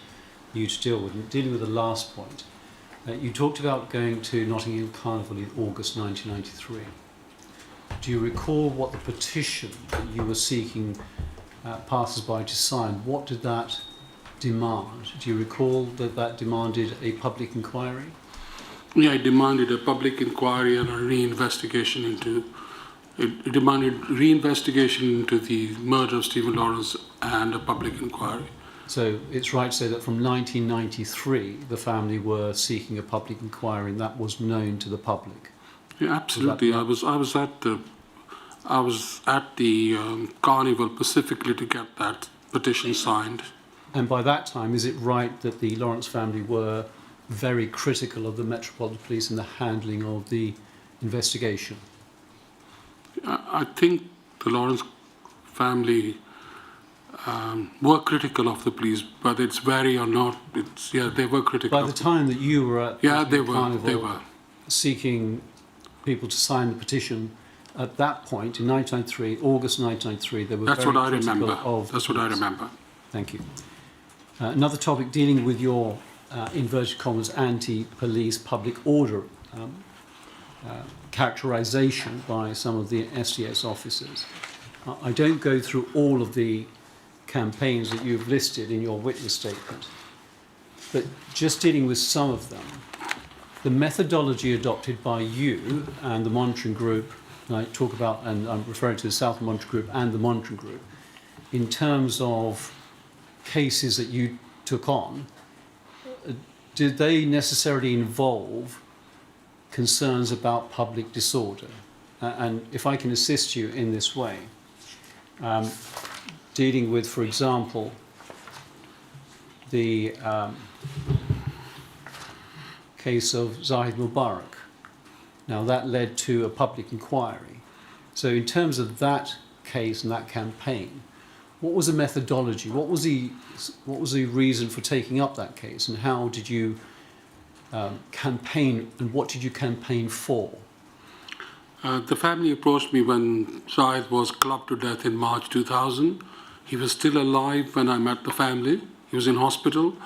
you to deal with. Dealing with the last point, you talked about going to Notting Hill Carnival in August 1993. Do you recall what the petition that you were seeking passers-by to sign, what did that demand? Do you recall that demanded a public inquiry?
Yeah, it demanded a public inquiry and a reinvestigation into. It demanded reinvestigation into the murder of Stephen Lawrence and a public inquiry.
So it's right to say that from 1993, the family were seeking a public inquiry, and that was known to the public.
Yeah, absolutely. I was at the carnival specifically to get that petition signed.
And by that time, is it right that the Lawrence family were very critical of the Metropolitan Police in the handling of the investigation?
I think the Lawrence family were critical of the police, whether it's very or not. They were critical.
By the time that you were at
the
Carnival,
they were
seeking people to sign the petition, at that point in 1993, August 1993, they were
That's
very
what I
critical
remember.
of
That's
the
what I
police.
remember.
Thank you. Another topic dealing with your inverted commas anti-police public order characterisation by some of the SDS officers. I don't go through all of the campaigns that you've listed in your witness statement, but just dealing with some of them, the methodology adopted by you and the monitoring group, and I talk about, and I'm referring to the South Monitoring Group and the monitoring group, in terms of cases that you took on, did they necessarily involve concerns about public disorder? And if I can assist you in this way, dealing with, for example, the case of Zahid Mubarak. Now, that led to a public inquiry. So in terms of that case and that campaign, what was the methodology? What was the reason for taking up that case, and how did you campaign, and what did you campaign for?
The family approached me when Zahid was clubbed to death in March 2000. He was still alive when I met the family. He was in hospital.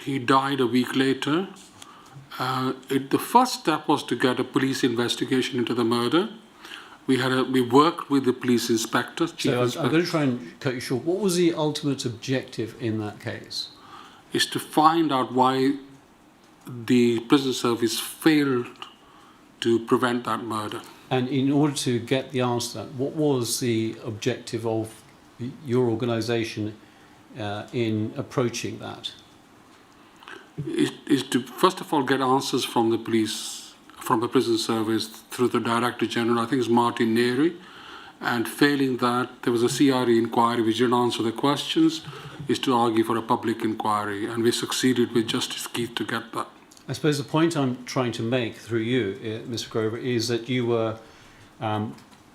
He died a week later. The first step was to get a police investigation into the murder. We worked with the police inspector.
I'm going to try and cut you short. What was the ultimate objective in that case?
Is to find out why the prison service failed to prevent that murder.
And in order to get the answer to that, what was the objective of your organisation in approaching that?
Is to first of all get answers from the police, from the prison service through the Director General, I think it's Martin Neri, and failing that, there was a CRE inquiry which didn't answer the questions, is to argue for a public inquiry, and we succeeded with Justice Keith to get that.
I suppose the point I'm trying to make through you, Mr. Grover, is that you were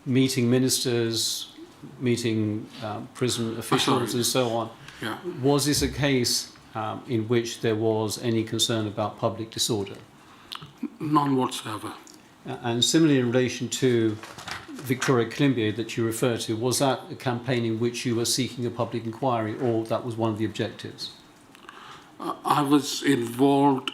meeting ministers, meeting prison officials and so on.
Yeah.
Was this a case in which there was any concern about public disorder?
None whatsoever.
And similarly in relation to Victoria Climbier that you refer to, was that a campaign in which you were seeking a public inquiry, or that was one of the objectives?
I was involved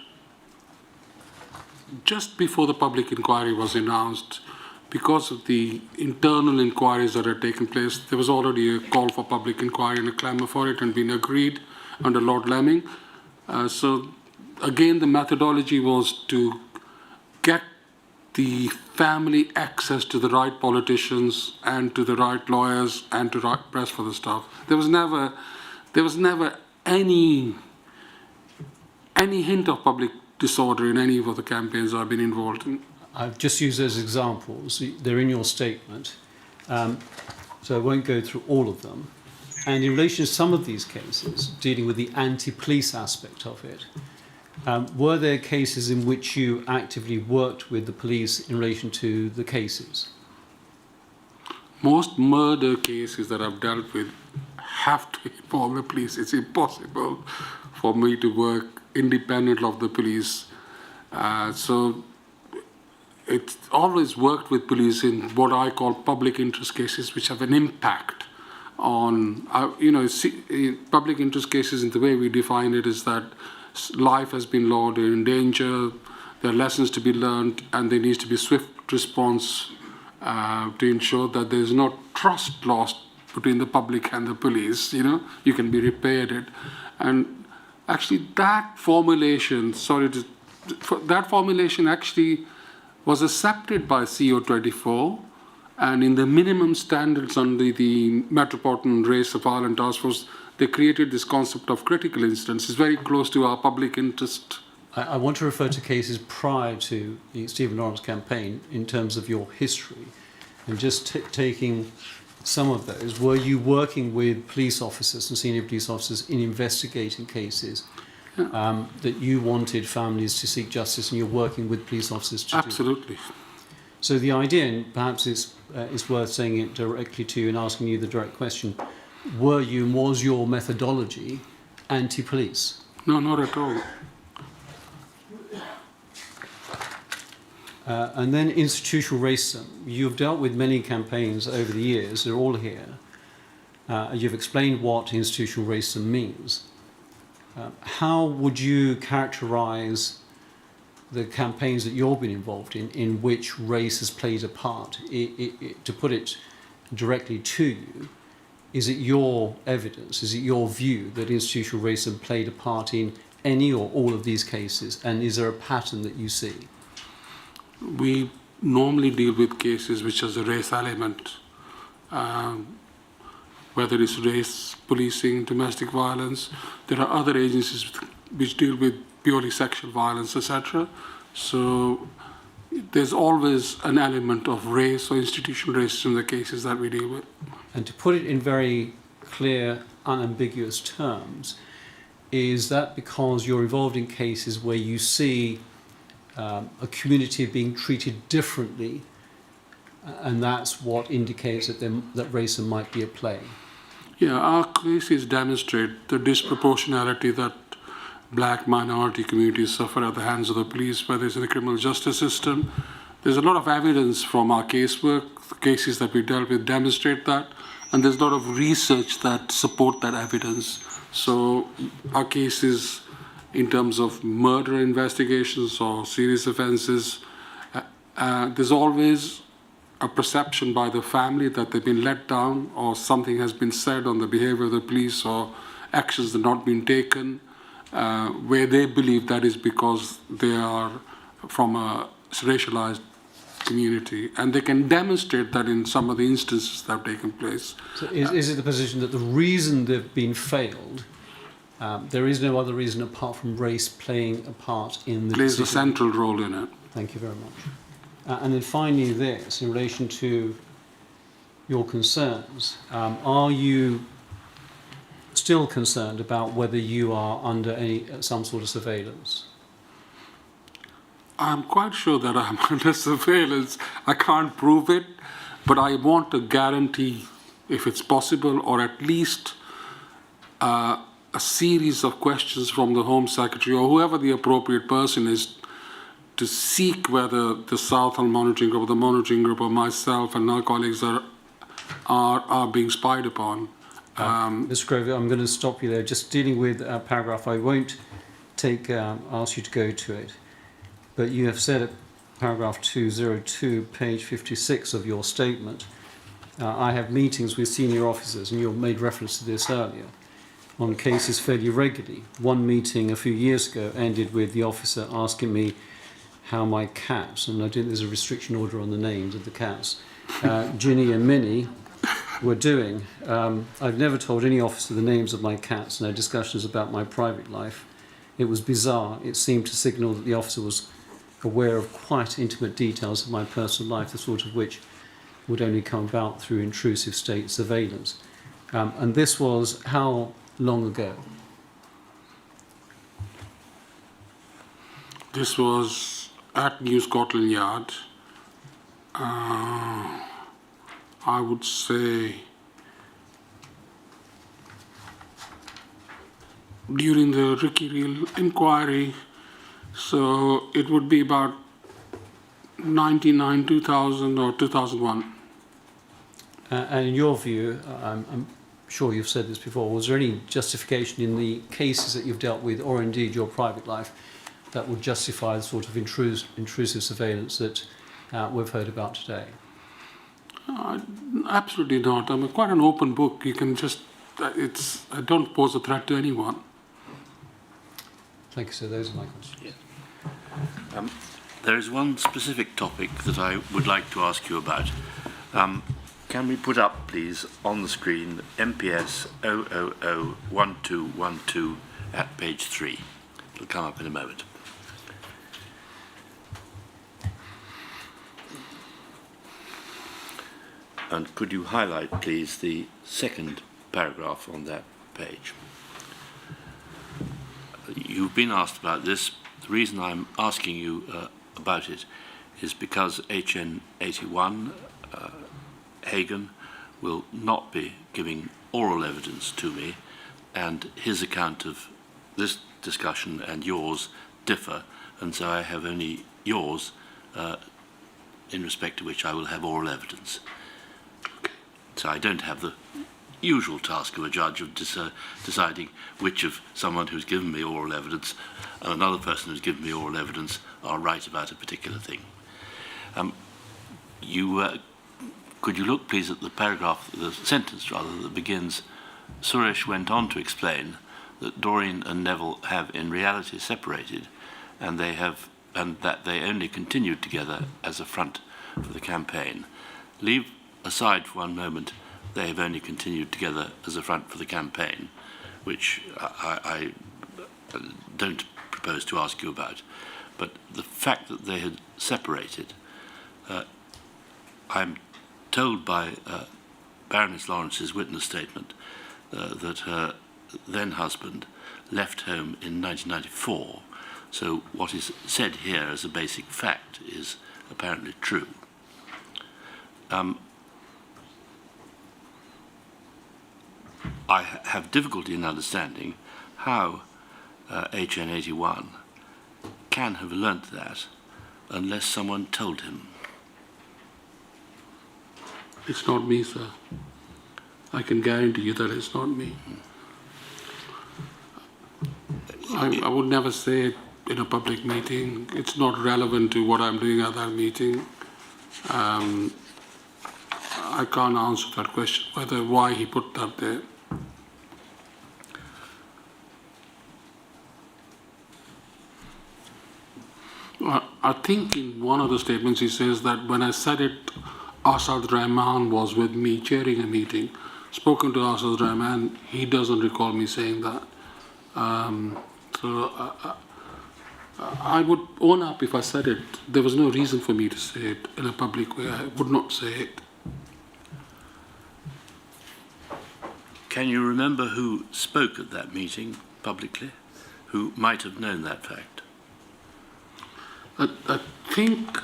just before the public inquiry was announced. Because of the internal inquiries that had taken place, there was already a call for public inquiry and a clamour for it and been agreed under Lord Lemming. So again, the methodology was to get the family access to the right politicians and to the right lawyers and to right press for the stuff. There was never any hint of public disorder in any of the campaigns I've been involved in.
I've just used those examples. They're in your statement, so I won't go through all of them. And in relation to some of these cases, dealing with the anti-police aspect of it, were there cases in which you actively worked with the police in relation to the cases?
Most murder cases that I've dealt with have to involve the police. It's impossible for me to work independent of the police. So it's always worked with police in what I call public interest cases, which have an impact on, public interest cases in the way we define it is that life has been lost or in danger, there are lessons to be learned, and there needs to be swift response to ensure that there is no trust lost between the public and the police. You can be repaired it. And actually that formulation, actually was accepted by CO24, and in the minimum standards under the Metropolitan Race of Violent Task Force, they created this concept of critical incidents. It's very close to our public interest.
I want to refer to cases prior to the Stephen Lawrence campaign in terms of your history, and just taking some of those. Were you working with police officers and senior police officers in investigating cases that you wanted families to seek justice, and you're working with police officers to
Absolutely.
do? So the idea, and perhaps it's worth saying it directly to you and asking you the direct question, was your methodology anti-police?
No, not at all.
And then institutional racism. You've dealt with many campaigns over the years, they're all here. You've explained what institutional racism means. How would you characterise the campaigns that you've been involved in which race has played a part? To put it directly to you, is it your evidence, is it your view that institutional racism played a part in any or all of these cases, and is there a pattern that you see?
We normally deal with cases which has a race element, whether it's race policing, domestic violence. There are other agencies which deal with purely sexual violence, etc. So there's always an element of race or institutional racism in the cases that we deal with.
And to put it in very clear, unambiguous terms, is that because you're involved in cases where you see a community being treated differently, and that's what indicates that, that racism might be at play?
Yeah, our cases demonstrate the disproportionality that black minority communities suffer at the hands of the police, whether it's in the criminal justice system. There's a lot of evidence from our casework, the cases that we dealt with demonstrate that, and there's a lot of research that support that evidence. So our cases, in terms of murder investigations or serious offenses, there's always a perception by the family that they've been let down or something has been said on the behavior of the police or actions that have not been taken, where they believe that is because they are from a racialized community, and they can demonstrate that in some of the instances that have taken place.
So is it the position that the reason they've been failed, there is no other reason apart from race playing a part in the
Plays a
decision?
central role in it.
Thank you very much. And then finally this, in relation to your concerns, are you still concerned about whether you are under some sort of surveillance?
I'm quite sure that I'm under surveillance. I can't prove it, but I want a guarantee, if it's possible, or at least a series of questions from the Home Secretary or whoever the appropriate person is to seek whether the Southall Monitoring Group or the monitoring group or myself and our colleagues are being spied upon.
Mr. Grover, I'm going to stop you there. Just dealing with paragraph, I won't ask you to go to it, but you have said at paragraph 202, page 56 of your statement, I have meetings with senior officers, and you made reference to this earlier, on cases fairly regularly. One meeting a few years ago ended with the officer asking me how my cats, and I think there's a restriction order on the names of the cats, Ginny and Minnie, were doing. I've never told any officer the names of my cats, no discussions about my private life. It was bizarre. It seemed to signal that the officer was aware of quite intimate details of my personal life, the sort of which would only come about through intrusive state surveillance. And this was how long ago?
This was at New Scotland Yard. I would say during the Ricky Real inquiry, so it would be about 99, 2000 or 2001.
And in your view, I'm sure you've said this before, was there any justification in the cases that you've dealt with, or indeed your private life, that would justify the sort of intrusive surveillance that we've heard about today?
Absolutely not. I'm quite an open book. You can just, I don't pose a threat to anyone.
Thank you, sir. Those are my questions.
Yeah. There is one specific topic that I would like to ask you about. Can we put up, please, on the screen, MPS 0001212 at page 3? It'll come up in a moment. And could you highlight, please, the second paragraph on that page? You've been asked about this. The reason I'm asking you about it is because HN 81, Hagan, will not be giving oral evidence to me, and his account of this discussion and yours differ, and so I have only yours in respect to which I will have oral evidence. So I don't have the usual task of a judge of deciding which of someone who's given me oral evidence and another person who's given me oral evidence are right about a particular thing. Could you look, please, at the paragraph, the sentence rather, that begins, Suresh went on to explain that Doreen and Neville have in reality separated, and that they only continued together as a front for the campaign. Leave aside for one moment, they have only continued together as a front for the campaign, which I don't propose to ask you about. But the fact that they had separated I'm told by Baroness Lawrence's witness statement that her then husband left home in 1994. So what is said here as a basic fact is apparently true. I have difficulty in understanding how HN81 can have learnt that unless someone told him.
It's not me, sir. I can guarantee you that it's not me. I would never say it in a public meeting. It's not relevant to what I'm doing at that meeting. I can't answer that question, why he put that there. I think in one of the statements he says that when I said it, Asad Rahman was with me chairing a meeting. Spoken to Asad Rahman, he doesn't recall me saying that. I would own up if I said it. There was no reason for me to say it in a public way. I would not say it.
Can you remember who spoke at that meeting publicly, who might have known that fact?
I think,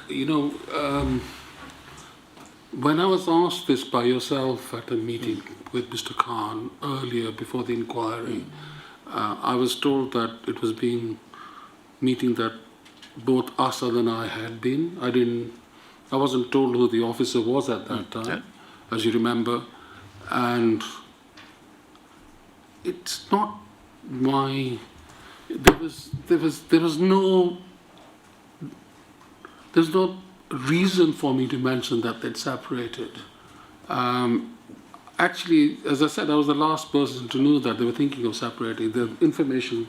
when I was asked this by yourself at a meeting with Mr. Khan earlier before the inquiry, I was told that it was meeting that both Asad and I had been. I wasn't told who the officer was at that time, as you remember, and it's not my. There's no reason for me to mention that they'd separated. Actually, as I said, I was the last person to know that they were thinking of separating. The information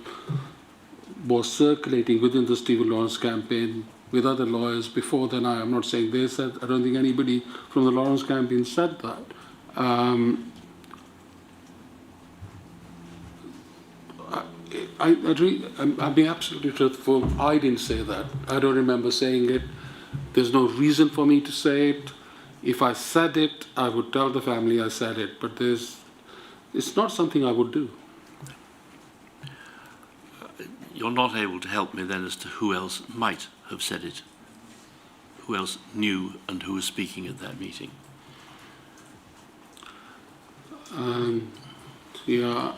was circulating within the Stephen Lawrence campaign with other lawyers before then. I'm not saying they said, I don't think anybody from the Lawrence campaign said that. I'm being absolutely truthful. I didn't say that. I don't remember saying it. There's no reason for me to say it. If I said it, I would tell the family I said it. But it's not something I would do.
You're not able to help me then as to who else might have said it, who else knew and who was speaking at that meeting.
Yeah.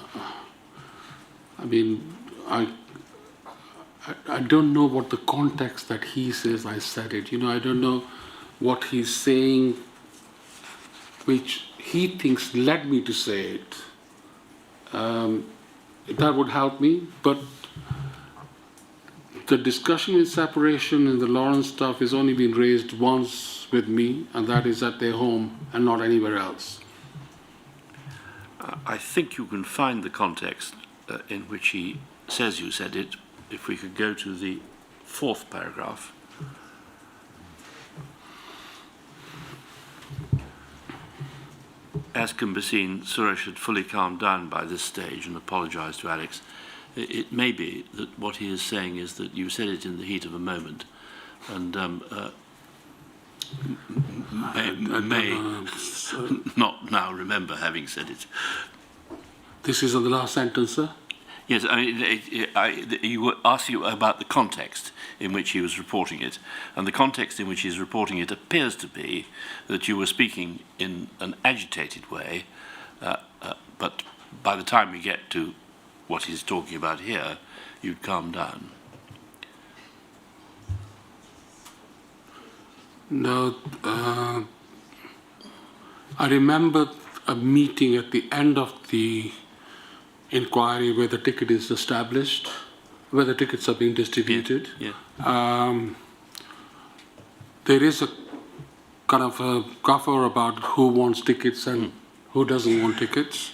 I mean, I don't know what the context that he says I said it. I don't know what he's saying, which he thinks led me to say it. That would help me, but the discussion with separation and the Lawrence stuff has only been raised once with me, and that is at their home and not anywhere else.
I think you can find the context in which he says you said it, if we could go to the 4th paragraph. As can be seen, Suresh had fully calmed down by this stage and apologised to Alex. It may be that what he is saying is that you said it in the heat of a moment and may not now remember having said it.
This is the last sentence, sir?
Yes, I mean, you were asking about the context in which he was reporting it, and the context in which he is reporting it appears to be that you were speaking in an agitated way, but by the time we get to what he's talking about here, you'd calm down.
No, I remember a meeting at the end of the inquiry where the ticket is established, where the tickets are being distributed.
Yeah.
There is a kind of a guffaw about who wants tickets and who doesn't want tickets.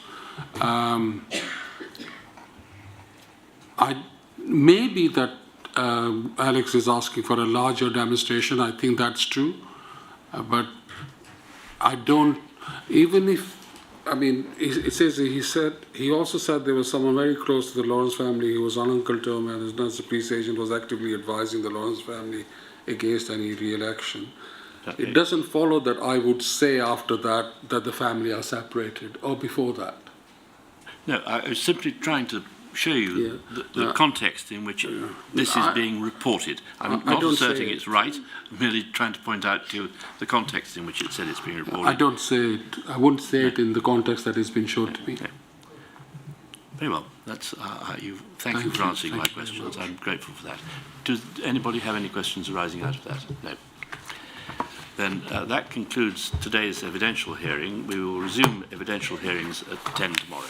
Maybe that Alex is asking for a larger demonstration. I think that's true, but I don't. Even if, I mean, it says he also said there was someone very close to the Lawrence family who was on Uncle Tom, and as the police agent was actively advising the Lawrence family against any re-election. It doesn't follow that I would say after that that the family are separated, or before that.
No, I was simply trying to show you the context in which this is being reported. I'm not asserting it's right, I'm merely trying to point out to you the context in which it said it's being reported.
I don't say it, I wouldn't say it in the context that it's been shown to me.
No. Very well. That's thank you for answering my questions. I'm grateful for that. Does anybody have any questions arising out of that? No. Then that concludes today's evidential hearing. We will resume evidential hearings at 10 tomorrow.